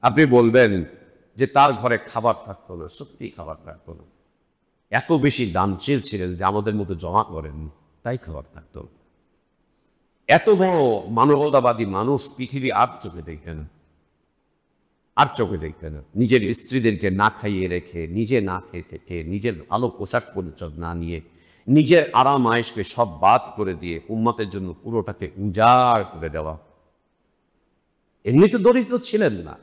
আপনি বলবেন যে তার ঘরে খাবার থাকতো না, সত্যি খাবার থাকতো না, এত বেশি দানশীল ছিলেন যে আমাদের মতো জমা করেন তাই খাবার থাকতো। এত বড় মানবতাবাদী মানুষ পৃথিবী আর চোখে দেখে না, আর চোখে দেখবে না। নিজের স্ত্রীদেরকে না খাইয়ে রেখে, নিজে না খেয়ে থেকে, নিজের ভালো পোশাক পরিচ্ছদ না নিয়ে, নিজের আরাম আয়েশকে সব বাদ করে দিয়ে উম্মতের জন্য পুরোটাকে উজাড় করে দেওয়া। এমনি তো দরিদ্র ছিলেন না,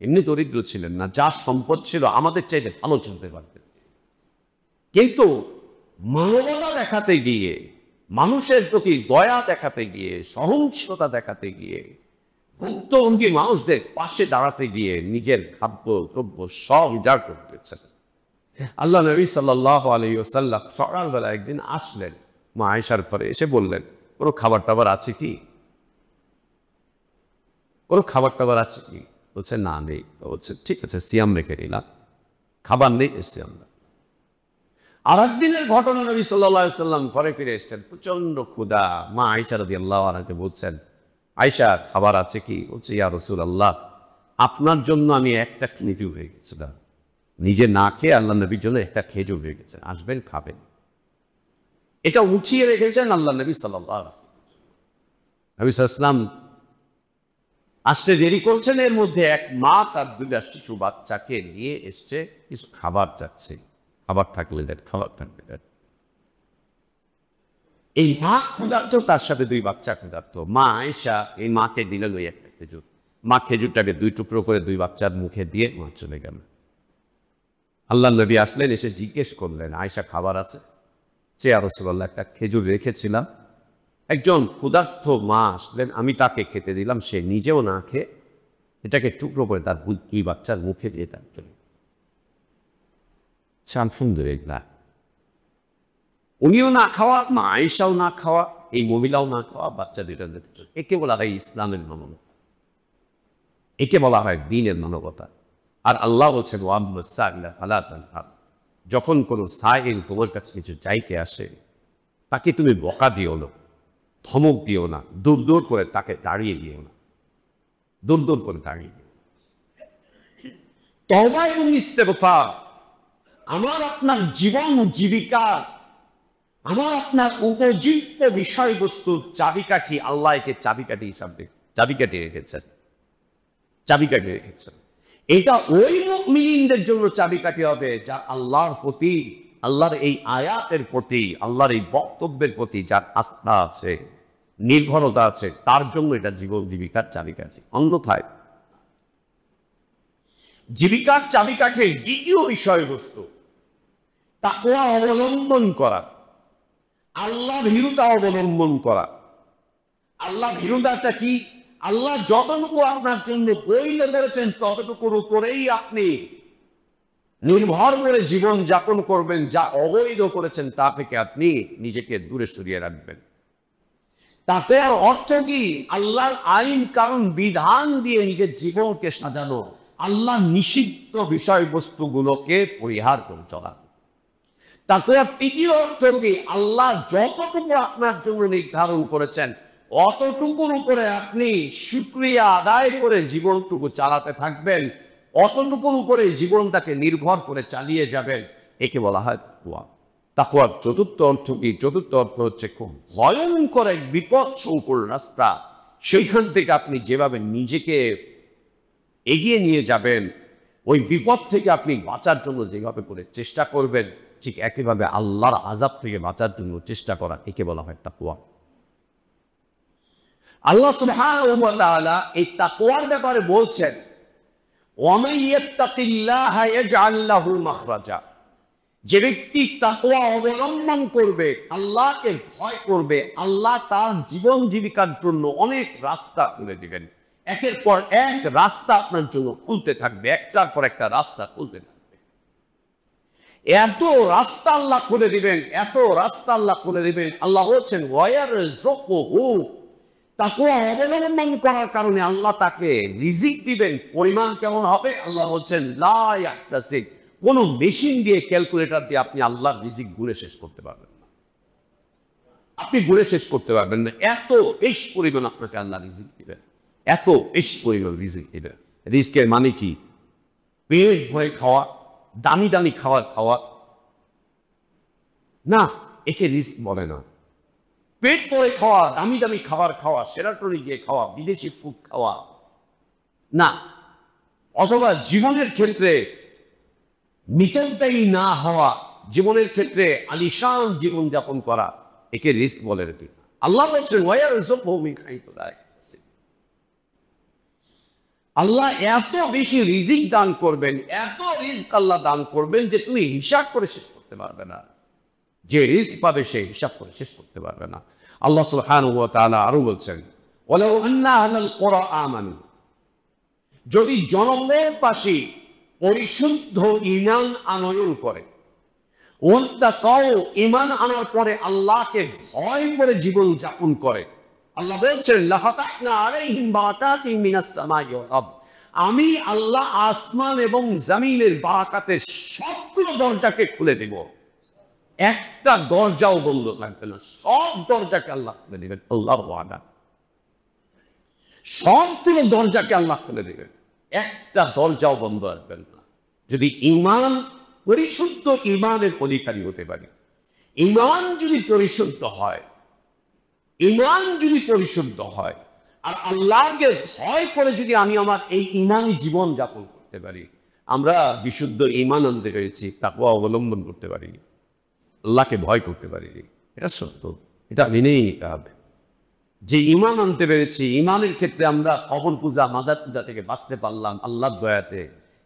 এমনি দরিদ্র ছিলেন না, যা সম্পদ ছিল আমাদের চাইতে ভালো চলতে পারতেন, কিন্তু মানবতা দেখাতে গিয়ে, মানুষের প্রতি দয়া দেখাতে গিয়ে, সহনশীলতা দেখাতে গিয়ে, ভুক্তভোগী মানুষদের পাশে দাঁড়াতে গিয়ে নিজের খাদ্য দ্রব্য সব উজাড় করতেছে। আল্লাহ নবী সাল্লাল্লাহু আলাইহি ওয়াসাল্লাম সকালবেলা একদিন আসলেন মা আয়েশার ঘরে, এসে বললেন কোনো খাবার টাবার আছে কি, কোনো খাবার টাবার আছে কি? বলছে না নেই। বলছে ঠিক আছে সিয়াম রেখে নিলাম, খাবার নেই সিয়াম। আর একদিনের ঘটনা, নবী সাল্লাল্লাহু আলাইহি ওয়াসাল্লাম ঘরে ফিরে এসেছেন, প্রচন্ড ক্ষুধা। মা আয়েশা রাদিয়াল্লাহু আনহাকে বলছেন আয়েশা খাবার আছে কি? বলছে ইয়া রাসূলুল্লাহ আপনার জন্য আমি একটা খেজুর হয়ে গেছিলাম, নিজে না খেয়ে আল্লাহ নবীর জন্য একটা খেজুর হয়ে গেছে, আসবেন খাবেন। এটা উঠিয়ে রেখেছেন আল্লাহ নবী সাল্লাল্লাহু আলাইহি ওয়াসাল্লাম। নবী সাল্লাল্লাহু আলাইহি ওয়াসাল্লাম আসতে দেরি করছেন, এর মধ্যে এক মা তার 2টা শিশু বাচ্চাকে নিয়ে এসছে, কিছু খাবার চাচ্ছে, খাবার থাকলে দেন, খাবার থাকলে দেন। এই মা ক্ষুধার্ত, তার সাথে 2 বাচ্চা ক্ষুধার্ত। মা আয়েশা এই মাকে দিলেন ওই একটা খেজুর, মা খেজুরটাকে 2 টুকরো করে 2 বাচ্চার মুখে দিয়ে মা চলে গেল। আল্লাহ নবী আসলেন, এসে জিজ্ঞেস করলেন আয়েশা খাবার আছে? সে ইয়া রাসূলুল্লাহ একটা খেজুর রেখেছিলাম। একজন ক্ষুধার্ত মা আসলেন, আমি তাকে খেতে দিলাম, সে নিজেও না খেয়ে এটাকে টুকরো করে তার 2 বাচ্চার মুখে দিয়ে তার চলে। আলহামদুলিল্লাহ, উনিও না খাওয়া, মা আয়েশাও না খাওয়া, এই মহিলাও না খাওয়া, বাচ্চা 2টা দেখতে। একে বলা হয় ইসলামের মানবতা, একে বলা হয় দ্বীনের মানবতা। আর আল্লাহ বলছেন ওয়াম্মাস সাইলা ফালা তানহার, যখন কোনো সাইল তোমার কাছে কিছু চাইতে আসে তাকে তুমি বকা দিও না, ধমক দিও না, দূর দূর করে তাকে দাঁড়িয়ে দিও না, দূর দূর করে দাঁড়িয়ে দিও। তওবা এবং ইস্তেগফার আমার আপনার জীবন জীবিকা, আমার আপনার উপযুক্ত বিষয়বস্তুর চাবিকাঠি। আল্লাহ একে চাবিকাঠি হিসাবে চাবিকাঠি রেখেছেন, চাবিকাঠি রেখেছেন। এটা ওই মুমিনদের জন্য চাবিকাঠি হবে যা আল্লাহর প্রতি, আল্লাহর এই আয়াতের প্রতি, আল্লাহর এই বক্তব্যের প্রতি যার আস্থা আছে, নির্ভরতা আছে, তার জন্য এটা জীবন জীবিকার চাবিকাঠি। অন্যথায় জীবিকার চাবিকাঠির দ্বিতীয় বিষয়বস্তু তাকওয়া অবলম্বন করা, আল্লাহ ভীরুতা অবলম্বন করা। আল্লাহ ভীরুতাটা কি? আল্লাহ যতটুকু আপনার জন্য বইলে ধরেছেন ততটুকুর উপরেই আপনি নির্ভর করে জীবন যাপন করবেন। যা অবৈধ করেছেন তা থেকে আপনি নিজেকে দূরে সরিয়ে রাখবেন। তাতে আর অর্থ কি? আল্লাহর আইন কারণ বিধান দিয়ে নিজের জীবনকে সাজানো, আল্লাহ নিষিদ্ধ বিষয়বস্তুগুলোকে পরিহার করে চলা। তাতে আর তৃতীয় অর্থ কি? আল্লাহ যতটুকু আপনার জন্য নির্ধারণ করেছেন অতটুকুর উপরে আপনি শুকরিয়া আদায় করে জীবনটুকু চালাতে থাকবেন, অতটুকুর উপরে জীবনটাকে নির্ভর করে চালিয়ে যাবেন। একে বলা হয় তাকওয়া। তাকওয়ার চতুর্থ অর্থ কি? চতুর্থ অর্থ হচ্ছে খুব ভয়ঙ্কর এক বিপদ সংকুল রাস্তা, সেইখান থেকে আপনি যেভাবে নিজেকে এগিয়ে নিয়ে যাবেন, ওই বিপদ থেকে আপনি বাঁচার জন্য যেভাবে করে চেষ্টা করবেন, ঠিক একইভাবে আল্লাহর আযাব থেকে বাঁচার জন্য চেষ্টা করা, একে বলা হয় তাকওয়া। আল্লাহ সুবহানাহু ওয়া তাআলা এই তাকওয়ার ব্যাপারে বলছেন ওয়ামান ইয়াত্তাকিল্লাহা ইয়াজআল লাহু মাখরাজা, যে ব্যক্তি তাকওয়া অবলম্বন করবে, আল্লাহকে ভয় করবে, আল্লাহ তার জীবন জীবিকার জন্য অনেক রাস্তা খুলে দিবেন। একের পর এক রাস্তা আপনার জন্য খুলতে থাকবে, একটার পর একটা রাস্তা খুলতে থাকবে। এত রাস্তা আল্লাহ খুলে দিবেন, এত রাস্তা আল্লাহ খুলে দিবেন। আল্লাহ বলছেন ওয়ায়ারযুকুহু, তাকওয়া অবলম্বন করার কারণে আল্লাহ তাকে রিজিক দিবেন। পরিমাণ কেমন হবে? আল্লাহ বলছেন লা ইয়াহতাসিব, কোন মেশিন দিয়ে, ক্যালকুলেটর দিয়ে আপনি আল্লাহর রিজিক গুণে শেষ করতে পারবেন না। আপনি গুণে শেষ করতে পারবেন না। এত বেশ পরিমাণ আপনাকে আল্লাহ রিজিক দিবেন, এত বেশ পরিমাণ রিজিক দিবেন। রিজিকের মানে কি? পেট ভরে খাওয়া, দামি দামি খাবার খাওয়া না, একে রিজিক বলে না। পেট ভরে খাওয়া, দামি দামি খাবার খাওয়া, সেরাটনে গিয়ে খাওয়া, বিদেশি ফুড খাওয়া না। অথবা জীবনের ক্ষেত্রে নিতান্তই না হওয়া, জীবনের ক্ষেত্রে আলিশান জীবন যাপন করা, একে রিস্ক বলে রে। আল্লাহ বলছেন ওয়ায়ারযুকুহু মিন হাইথু লা ইয়াহতাসিব। আল্লাহ এত বেশি রিজিক দান করবেন, এত রিস্ক আল্লাহ দান করবেন যে তুমি হিসাব করে শেষ করতে পারবে না। যে রিস্ক পাবে সে হিসাব করে শেষ করতে পারবে না। আল্লাহ সুবহানাহু ওয়া তাআলা আরো বলছেন ওয়ালাউ আন্না আহলাল কুরা আমানু, যদি জনগণের পাশে পরিশুদ্ধ ঈমান আনয়ন করে, ওয়াত্তাকাউ, ঈমান আনার পরে আল্লাহকে ভয় করে জীবন যাপন করে, আল্লাহ বলছেন লাফাতাহনা আলাইহিম বারাকাতিন মিনাস সামাই ওয়াল আরদ, আমি আল্লাহ আসমান এবং জমিনের বারাকাতের সবগুলো দরজাকে খুলে দেব, একটা দরজাও বন্ধ থাকবে না, সব দরজাকে আল্লাহ খুলে দেবেন। আল্লাহর ওয়াদা, সবগুলো দরজাকে আল্লাহ খুলে দেবেন, একটা দরজাও বন্ধ রাখবেন না। যদি ঈমান, পরিশুদ্ধ ঈমানের অধিকারী হতে পারি, ঈমান যদি পরিশুদ্ধ হয়, ঈমান যদি পরিশুদ্ধ হয়, আর আল্লাহকে ভয় করে যদি আমি আমার এই ঈমানী জীবন যাপন করতে পারি, আমরা বিশুদ্ধ ঈমান আনতে পেরেছি, তাকওয়া অবলম্বন করতে পারিনি, আল্লাহকে ভয় করতে পারিনি। এটা সত্য, এটা মেনেই নিতে হবে। যে ঈমান আনতে পেরেছি, ঈমানের ক্ষেত্রে আমরা কবর পূজা, মাজার পূজা থেকে বাঁচতে পারলাম আল্লাহর দয়াতে।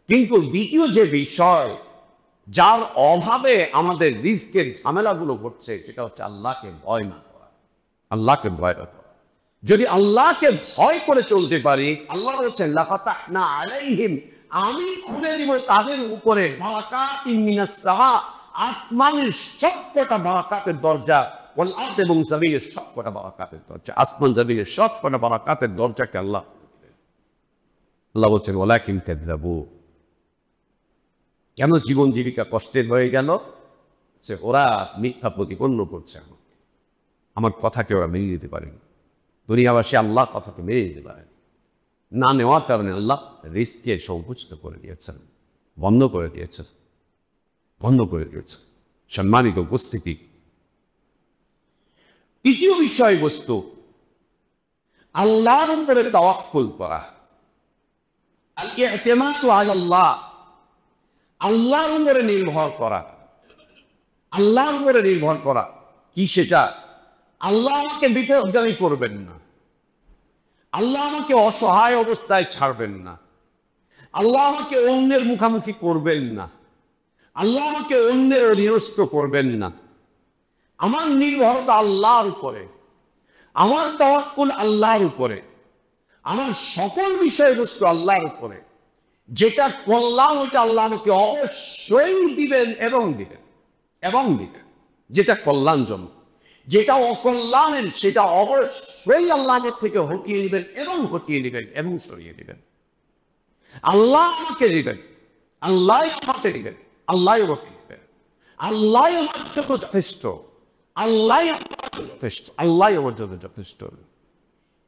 কিন্তু দ্বিতীয় যে বিষয়, যার অভাবে আমাদের রিস্কের ঝামেলাগুলো ঘটছে, সেটা হচ্ছে আল্লাহকে ভয় না করা, আল্লাহকে ভয় না করা। যদি আল্লাহকে ভয় করে চলতে পারি, আল্লাহ বলছেন লাফাতাহনা আলাইহিম, আমি খুলে দিব তাদের উপরে বারাকাতিন মিনাস সামা, আসমানের সবকটা বারাকাতের দরজা, ওয়াল আরদ, এবং জমিনের সবকটা বারাকাতের দরজা, আসমান জমিনের সবকটা বারাকাতের দরজাকে আল্লাহ বলছেন ওয়ালাকিন কাযযাবু, কেন জীবন জীবিকা কষ্টের হয়ে গেল? যে ওরা মিথ্যা প্রতিপন্ন করছে, আমার কথাকে ওরা মেনে নিতে পারেনি। দুনিয়াবাসী আল্লাহ কথাকে মেনে নিতে পারেন না, নেওয়ার কারণে আল্লাহ রিস্ককে সংকুচিত করে দিয়েছেন, বন্ধ করে দিয়েছেন, বন্ধ করে দিয়েছেন। সম্মানিত উপস্থিতি, তৃতীয় বিষয়বস্তু, আল্লাহর উপরে তাওয়াক্কুল করা, আল ইতিমাদু আলাল্লাহ, আল্লাহর উপরে নির্ভর করা। আল্লাহর উপরে নির্ভর করা কি? সেটা আল্লাহ আমাকে বিপদগামী করবেন না, আল্লাহ আমাকে অসহায় অবস্থায় ছাড়বেন না, আল্লাহ আমাকে অন্যের মুখামুখি করবেন না, আল্লাহ আমাকে অন্যের অধীনস্থ করবেন না। আমার নির্ভরতা আল্লাহর উপরে, আমার তাওয়াক্কুল আল্লাহর উপরে, আমার সকল বিষয়বস্তু আল্লাহর উপরে। যেটা কল্যাণ, ওটা আল্লাহ আমাকে অবশ্যই দিবেন এবং দিবেন এবং দিবেন, যেটা কল্যাণজনক। যেটা অকল্যাণের, সেটা অবশ্যই আল্লাহ আমার থেকে হটিয়ে দিবেন এবং হটিয়ে দিবেন এবং সরিয়ে দিবেন। আল্লাহ আমাকে দিবেন, আল্লাহ আমাকে দিবেন, আল্লাহ আমাকে দিবেন, আল্লাহ আমার জন্য যথেষ্ট, আল্লাহ আমার যথেষ্ট, আল্লাহ আমার জন্য যথেষ্ট।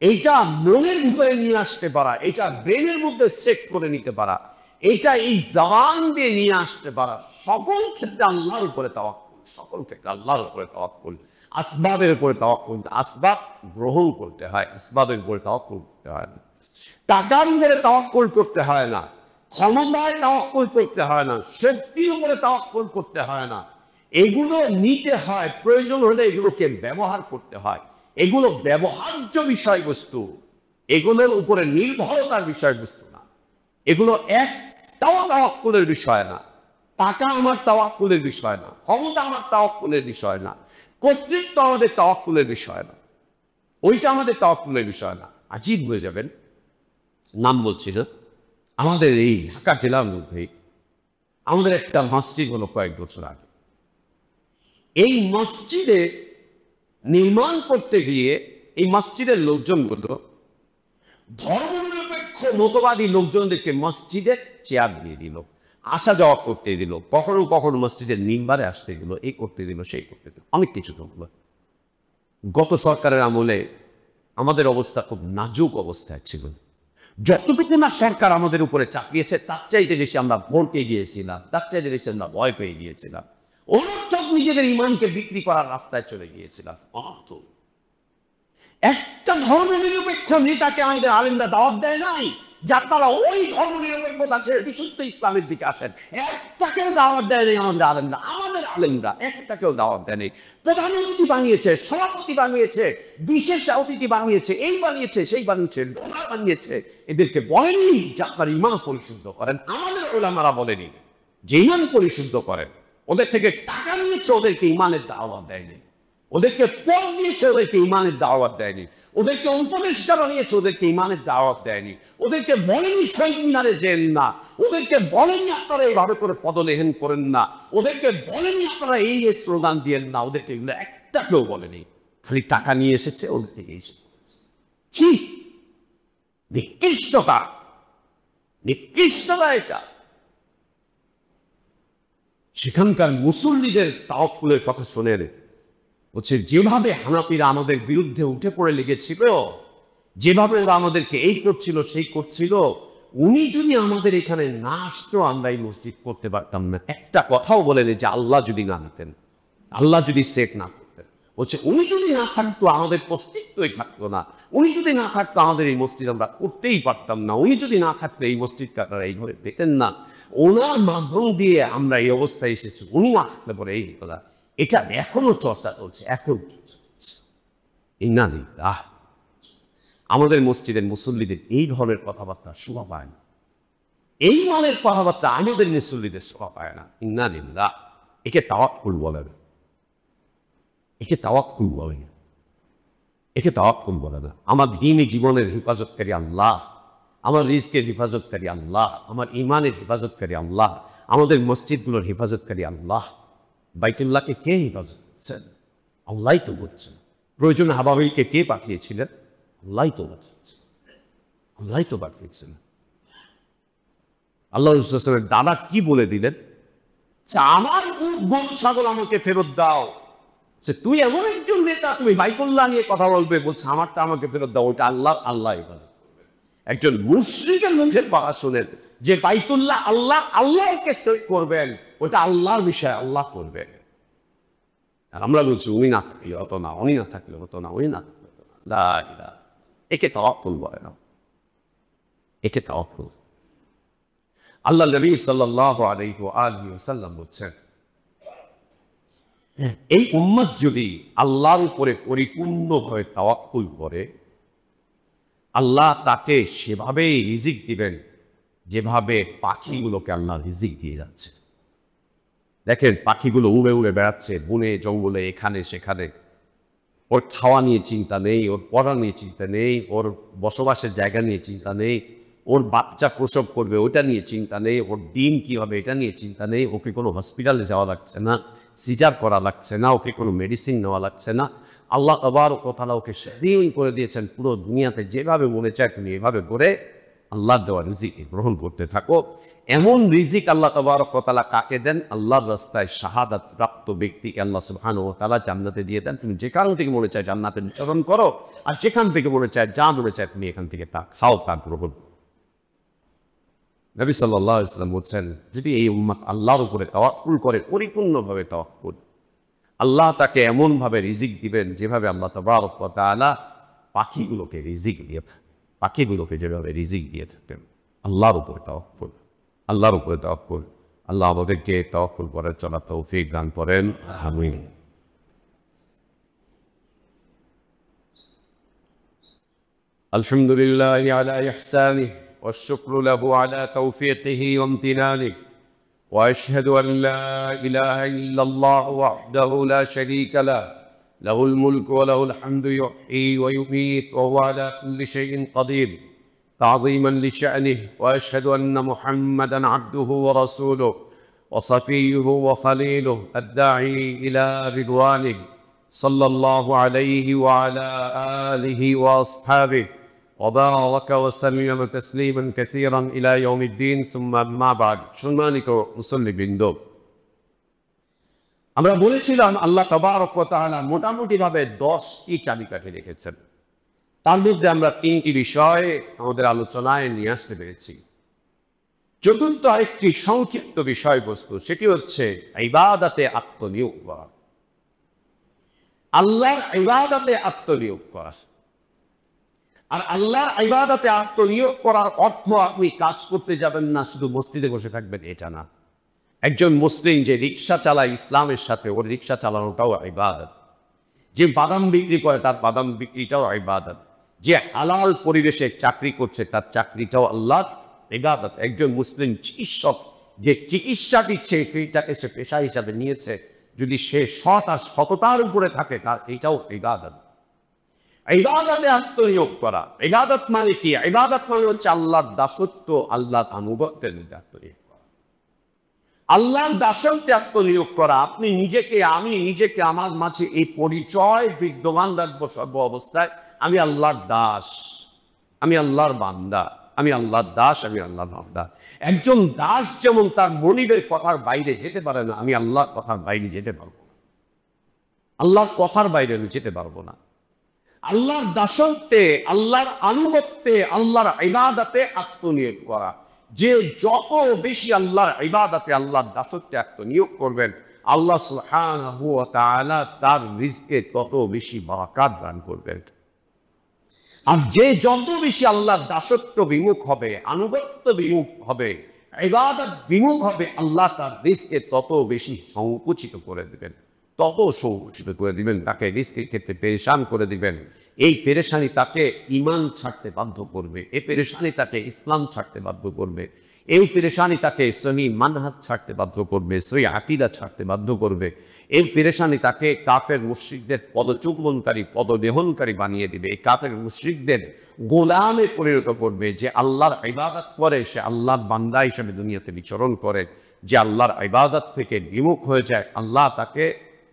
এইটা মনের ভিতরে নিয়ে আসতে পারা, এটা ব্রেনের মধ্যে সেট করে নিতে পারা, এটা এই জবান দিয়ে নিয়ে আসতে পারা, সকল ক্ষেত্রে আল্লাহর উপরে তাওয়াক্কুল, সকল ক্ষেত্রে আল্লাহর উপরে তাওয়াক্কুল। আসবাবের উপরে তাওয়াক্কুল, আসবাব গ্রহণ করতে হয়, আসবাবের উপরে তাওয়াক্কুল করতে হয় না। টাকার উপরে তাওয়াক্কুল করতে হয় না, ক্ষমতায় তাওয়াক্কুল করতে হয় না, শক্তির উপরে তাওয়াক্কুল করতে হয় না। এগুলো নিতে হয়, প্রয়োজন হলে এগুলোকে ব্যবহার করতে হয়। এগুলো ব্যবহার্য বিষয়বস্তু, এগুলোর উপরে নির্ভরতার বিষয়বস্তু না। এগুলো একটাও তাওয়াক্কুলের বিষয় না। টাকা আমার তাওয়াক্কুলের বিষয় না, ক্ষমতা আমার তাওয়াক্কুলের বিষয় না, কর্তৃত্ব আমাদের তাওয়াক্কুলের বিষয় না, ওইটা আমাদের তাওয়াক্কুলের বিষয় না। আজীব হয়ে যাবেন, নাম বলছি না, আমাদের এই ঢাকা জেলার মধ্যেই আমাদের একটা মসজিদ হলো কয়েক বছর আগে। এই মসজিদে নির্মাণ করতে গিয়ে এই মসজিদের লোকজনগুলো ধর্মনিরপেক্ষ মতবাদী লোকজনদেরকে মসজিদের চেয়ার দিয়ে দিল, আসা যাওয়া করতে দিল, কখনো কখনো মসজিদের মিম্বারে আসতে দিল, এই করতে দিল, সেই করতে দিল, অনেক কিছু করলো। গত সরকারের আমলে আমাদের অবস্থা খুব নাজুক অবস্থায় ছিল। যতটুকু না সরকার আমাদের উপরে চাপিয়েছে তার চাইতে বেশি আমরা ভরকে গিয়েছিলাম, তার চাইতে বেশি আমরা ভয় পেয়ে গিয়েছিলাম, অনর্থক নিজেদের ইমানকে বিক্রি করার রাস্তায় চলে গিয়েছিলাম। অনর্থক একটা ধর্মনিরপেক্ষ নেতাকে আমাদের আলেমরা দাওয়াত দেয় নাই, যার তারা ওই ধর্মনিরপেক্ষতা ছেড়ে বিশুদ্ধ ইসলামের দিকে আসেন, একটাকেও দাওয়াত দেয় নাই আমাদের আলেমরা একটাকেও দাওয়াত দেয় নাই। প্রধান অতিথি বানিয়েছে, সভাপতি বানিয়েছে, বিশেষ অতিথি বানিয়েছে, এই বানিয়েছে, সেই বানিয়েছে, ডোনার বানিয়েছে, এদেরকে বলেনি যে আপনার ইমান পরিশুদ্ধ করেন। আমাদের ওলামারা বলেনি যে ইমান পরিশুদ্ধ করেন। ওদের থেকে টাকা নিয়েছে, ওদেরকে ইমানের দাওয়াত দেয়নি। ওদেরকে পদ দিয়েছে, ওদেরকে ইমানের দাওয়াত দেয়নি। ওদেরকে উপদেষ্টা বানিয়েছে, ওদেরকে ইমানের দাওয়াত দেয়নি। ওদেরকে বলেনি শহীদ মিনারে যেন না, ওদেরকে বলেনি আপনারা এইভাবে করে পদলেহন করেন না, ওদেরকে বলেনি আপনারা এই স্লোগান দিয়েন না, ওদেরকে এগুলো একটা কেউ বলেনি। খালি টাকা নিয়ে এসেছে, ওদের থেকে এসে ঠিক নিকৃষ্টতা, নিকৃষ্টতা এটা। সেখানকার মুসল্লিদের তাওয়াক্কুলের কথা শোনেন, বলছে যেভাবে হানাফিরা আমাদের বিরুদ্ধে উঠে পড়ে লেগেছিল, যেভাবে ওরা আমাদেরকে এই করছিল সেই করছিল, উনি যদি আমাদের এখানে না আসতো আমরা এই মসজিদ করতে পারতাম না। একটা কথাও বলেন যে আল্লাহ যদি না দিতেন, আল্লাহ যদি সেট না করতেন, বলছে উনি যদি না থাকতো আমাদের অস্তিত্বই থাকতো না, উনি যদি না থাকতো আমাদের এই মসজিদ আমরা করতেই পারতাম না, উনি যদি না থাকতো এই মসজিদকে আপনারা এইভাবে পেতেন না, ওনার মাধ্যম দিয়ে আমরা এই অবস্থায় এসেছি, উনি না থাকলে পরে এই কথা। এটা এখনো চর্চা চলছে, এখন আমাদের মসজিদের মুসল্লিদের এই ধরনের কথাবার্তা শোভা পায় না, এই মানের কথাবার্তা আমাদের মুসল্লিদের শোভা পায় না। ইন্নালিল্লাহ, একে তাওয়াক্কুল বলে না, একে তাওয়াক্কুল বলে না, একে তাওয়াক্কুল বলে না। আমার দ্বীনি জীবনের হেফাজতকারী আল্লাহ, আমার রিজকের হেফাজতকারী আল্লাহ, আমার ইমানের হেফাজতকারী আল্লাহ, আমাদের মসজিদগুলোর হেফাজতকারী আল্লাহ। বাইতুল্লাহকে কে হেফাজত করছেন? আল্লাহই তো করছেন। প্রয়োজন হাবাবিলকে কে পাঠিয়েছিলেন? আল্লাহই তো পাঠিয়েছেন, আল্লাহই তো পাঠিয়েছেন। আল্লাহ রাসূলের দাদা কি বলে দিলেন? আমার গরু ছাগল আমাকে ফেরত দাও। তুই এমন একজন নেতা, তুমি বাইতুল্লাহ নিয়ে কথা বলবে, বলছে আমারটা আমাকে ফেরত দাও। ওইটা আল্লাহ, আল্লাহ হেফাজত করবেন। একজন মুশরিকের মুখের কথা শোনেন যে বাইতুল্লাহ আল্লাহ, আল্লাহকে সই করবেন, ওটা আল্লাহর বিষয়, আল্লাহ করবেন। আর আমরা বলছি উনি না থাকলে হতো না, উনি না থাকলে হতো না, উনি না থাকলে হতো না। একে তাওয়াক্কুল বলে না, একে তাওয়াক্কুল। আল্লাহ নবী সাল্লাল্লাহু আলাইহি ওয়াসাল্লাম বলছেন, এই উম্মত যদি আল্লাহর উপরে পরিপূর্ণভাবে তাওয়াক্কুল করে, আল্লাহ তাকে সেভাবেই রিজিক দিবেন যেভাবে পাখিগুলোকে আল্লাহ রিজিক দিয়ে যাচ্ছে। দেখেন পাখিগুলো উড়ে উড়ে বেড়াচ্ছে বনে জঙ্গলে, এখানে সেখানে, ওর খাওয়া নিয়ে চিন্তা নেই, ওর পড়া নিয়ে চিন্তা নেই, ওর বসবাসের জায়গা নিয়ে চিন্তা নেই, ওর বাচ্চা প্রসব করবে ওটা নিয়ে চিন্তা নেই, ওর ডিম কী হবে এটা নিয়ে চিন্তা নেই, ওকে কোনো হসপিটালে যাওয়া লাগছে না, সিজার করা লাগছে না, ওকে কোনো মেডিসিন নেওয়া লাগছে না। আল্লাহ তাবারক ওয়া তাআলা ওকে স্বাধীন করে দিয়েছেন, পুরো দুনিয়াতে যেভাবে মনে চায় তুমি এভাবে করে আল্লাহ দেওয়া রিজিক গ্রহণ করতে থাকো। এমন রিজিক আল্লাহ তাবারক ওয়া তাআলা কাকে দেন? আল্লাহর রাস্তায় শাহাদাত প্রাপ্ত ব্যক্তিকে আল্লাহ সুবহানাহু ওয়া তাআলা জান্নাতে দিয়ে দেন। তুমি যেখান থেকে মনে চায় জান্নাতে বিচরণ করো, আর যেখান থেকে মনে চায় যা মনে চায় তুমি এখান থেকে তা খাও, তা গ্রহণ। নবী সাল্লাল্লাহু আলাইহি ওয়াসাল্লাম বলছেন, যদি এই উম্মত আল্লাহর উপরে তাওয়াক্কুল করে, পরিপূর্ণভাবে তাওয়াক্কুল, আল্লাহ তাকে এমনভাবে রিজিক দিবেন যেভাবে আল্লাহ তাবারক ওয়া তাআলা পাখিগুলোকে রিজিক দিয়ে, পাখিগুলোকে যেভাবে রিজিক দিয়ে থাকেন। আল্লাহর উপরে তাওয়াক্কুল, আল্লাহর উপরে তাওয়াক্কুল। আল্লাহ আমাদেরকে তাওয়াক্কুল করার চলার তৌফিক দান করেন, আমিন। আলহামদুলিল্লাহি আলা ইহসানিহি والشكر له على توفيقه وامتنانه وأشهد أن لا إله إلا الله وحده لا شريك له له الملك وله الحمد يحيي ويميت وهو على كل شيء قدير تعظيما لشأنه وأشهد أن محمدا عبده ورسوله وصفيه وخليله الداعي إلى رضوانه صلى الله عليه وعلى آله وأصحابه وبارك وسلم تسليما كثيرا إلى يوم الدين ثم أما بعد সম্মানিত মুসল্লিবৃন্দ আমরা বলেছিলাম আল্লাহ তাবারক ওয়া তাআলা মোটামুটি ভাবে 10টি চাবিকাঠি রেখেছেন তার মধ্যে আমরা 3টি বিষয় আমাদের আলোচনায় নিয়ে আসতে পেরেছি চতুর্থ আরেকটি সংক্ষিপ্ত বিষয়বস্তু সেটি হচ্ছে ইবাদতে আত্মনিয়োগ করা আল্লাহর ইবাদতে আত্মনিয়োগ করা আর আল্লাহর ইবাদতে আত্মনিয়োগ করার অর্থ আপনি কাজ করতে যাবেন না শুধু মসজিদে বসে থাকবেন এটা না একজন মুসলিম যে রিকশা চালায় ইসলামের সাথে ওর রিকশা চালানোটাও ইবাদত যে বাদাম বিক্রি করে তার বাদাম বিক্রিটাও ইবাদত যে হালাল পরিবেশে চাকরি করছে তার চাকরিটাও আল্লাহর ইবাদত একজন মুসলিম চিকিৎসক যে চিকিৎসা দিচ্ছে এটাকে সে পেশা হিসাবে নিয়েছে যদি সে সৎ আর সততার উপরে থাকে তার এটাও ইবাদত ইবাদতে আত্মনিয়োগ করা ইবাদত মানে কি ইবাদত মানে হচ্ছে আল্লাহর দাসত্ব আল্লাহর আনুগত্যের মধ্যে আত্মনিয়োগ করা আল্লাহর দাসত্বে আত্মনিয়োগ করা আপনি নিজেকে আমি নিজেকে আমার মাঝে এই পরিচয় বিদ্যমান রাখবো সর্ব অবস্থায় আমি আল্লাহর দাস আমি আল্লাহর বান্দা আমি আল্লাহর দাস আমি আল্লাহর বান্দা একজন দাস যেমন তার মনিবের কথার বাইরে যেতে পারে না আমি আল্লাহর কথার বাইরে যেতে পারবো না আল্লাহর কথার বাইরে আমি যেতে পারবো না আল্লাহর দাসত্বে আল্লাহর আনুগত্যে আল্লাহর ইবাদতে আত্মনিয়োগ করা যে যত বেশি আল্লাহর ইবাদতে আল্লাহর দাসত্বে আত্মনিয়োগ করবেন আল্লাহ সুবহানাহু ওয়া তাআলা তার রিজকে তত বেশি বারাকাত দান করবেন আর যে যত বেশি আল্লাহর দাসত্ব বিমুখ হবে আনুগত্য বিমুখ হবে ইবাদত বিমুখ হবে আল্লাহ তার রিজকে তত বেশি সংকুচিত করে দেবেন তত সংকুচিত করে দিবেন তাকে রিজকের ক্ষেত্রে পেরেশান করে দিবেন এই পেরেশানি তাকে ঈমান ছাড়তে বাধ্য করবে এই পেরেশানি তাকে ইসলাম ছাড়তে বাধ্য করবে এই পেরেশানি তাকে সহি মানহাজ ছাড়তে বাধ্য করবে সহি আকীদা ছাড়তে বাধ্য করবে এই পেরেশানি তাকে কাফের মুশরিকদের পদচুম্বনকারী পদদেহনকারী বানিয়ে দিবে এই কাফের মুশরিকদের গোলামে পরিণত করবে যে আল্লাহর ইবাদত করে সে আল্লাহর বান্দা হিসেবে দুনিয়াতে বিচরণ করে যে আল্লাহর ইবাদত থেকে বিমুখ হয়ে যায় আল্লাহ তাকে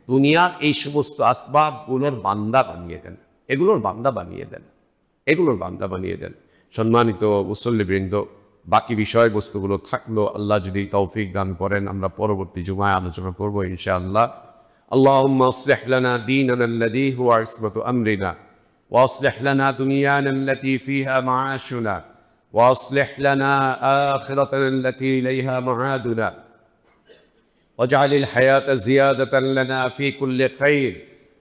দুনিয়ার এই সমস্ত আসবাবগুলোর বান্দা বানিয়ে দেন এগুলোর বান্দা বানিয়ে দেন এগুলোর বান্দা বানিয়ে দেন সম্মানিত মুসল্লিবৃন্দ বাকি বিষয়বস্তুগুলো থাকলো আল্লাহ যদি তৌফিক দান করেন আমরা পরবর্তী জুমায় আলোচনা করব ইনশাআল্লাহ আল্লাহুম্মা আসলিহ লানা দীনানা আল্লাযী হুয়া ইসমাতু আমরিনা ওয়া আসলিহ লানা দুনিয়ানা আল্লাতী ফীহা মাআশুনা ওয়া আসলিহ লানা আখিরাতানা আল্লাতী ইলাইহা মাআদুনা واجعل الحياة زيادة لنا في كل خير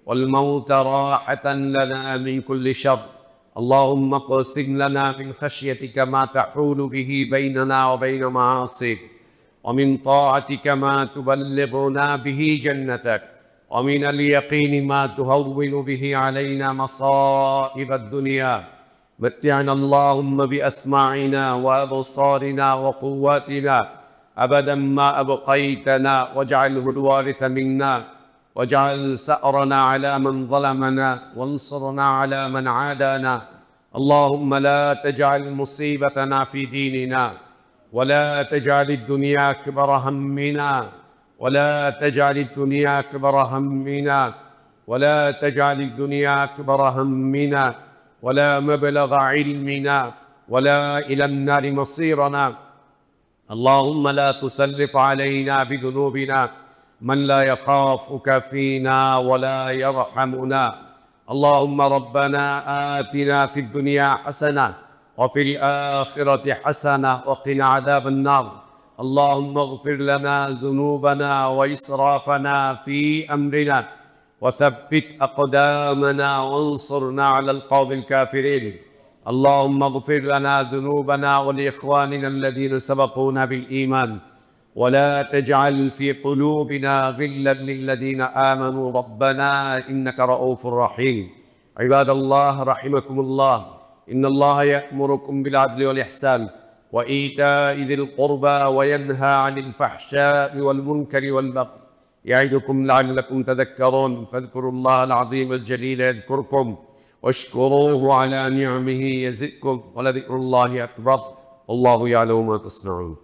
والموت راحة لنا من كل شر اللهم اقسم لنا من خشيتك ما تحول به بيننا وبين معاصيك ومن طاعتك ما تبلغنا به جنتك ومن اليقين ما تهون به علينا مصائب الدنيا متعنا اللهم بأسماعنا وأبصارنا وقواتنا أبدا ما أبقيتنا واجعله الوارث منا واجعل ثأرنا على من ظلمنا وانصرنا على من عادانا اللهم لا تجعل مصيبتنا في ديننا ولا تجعل الدنيا أكبر همنا ولا تجعل الدنيا أكبر همنا ولا تجعل الدنيا أكبر همنا ولا مبلغ علمنا ولا إلى النار مصيرنا اللهم لا تسلط علينا بذنوبنا من لا يخافك فينا ولا يرحمنا اللهم ربنا آتنا في الدنيا حسنة وفي الآخرة حسنة وقنا عذاب النار اللهم اغفر لنا ذنوبنا وإسرافنا في أمرنا وثبت أقدامنا وانصرنا على القوم الكافرين اللهم اغفر لنا ذنوبنا ولإخواننا الذين سبقونا بالإيمان ولا تجعل في قلوبنا غلا للذين آمنوا ربنا إنك رؤوف رحيم عباد الله رحمكم الله إن الله يأمركم بالعدل والإحسان وإيتاء ذي القربى وينهى عن الفحشاء والمنكر والبغي يعظكم لعلكم تذكرون فاذكروا الله العظيم الجليل يذكركم واشكروه على نعمه يزدكم ولذكر الله أكبر والله يعلم ما تصنعون.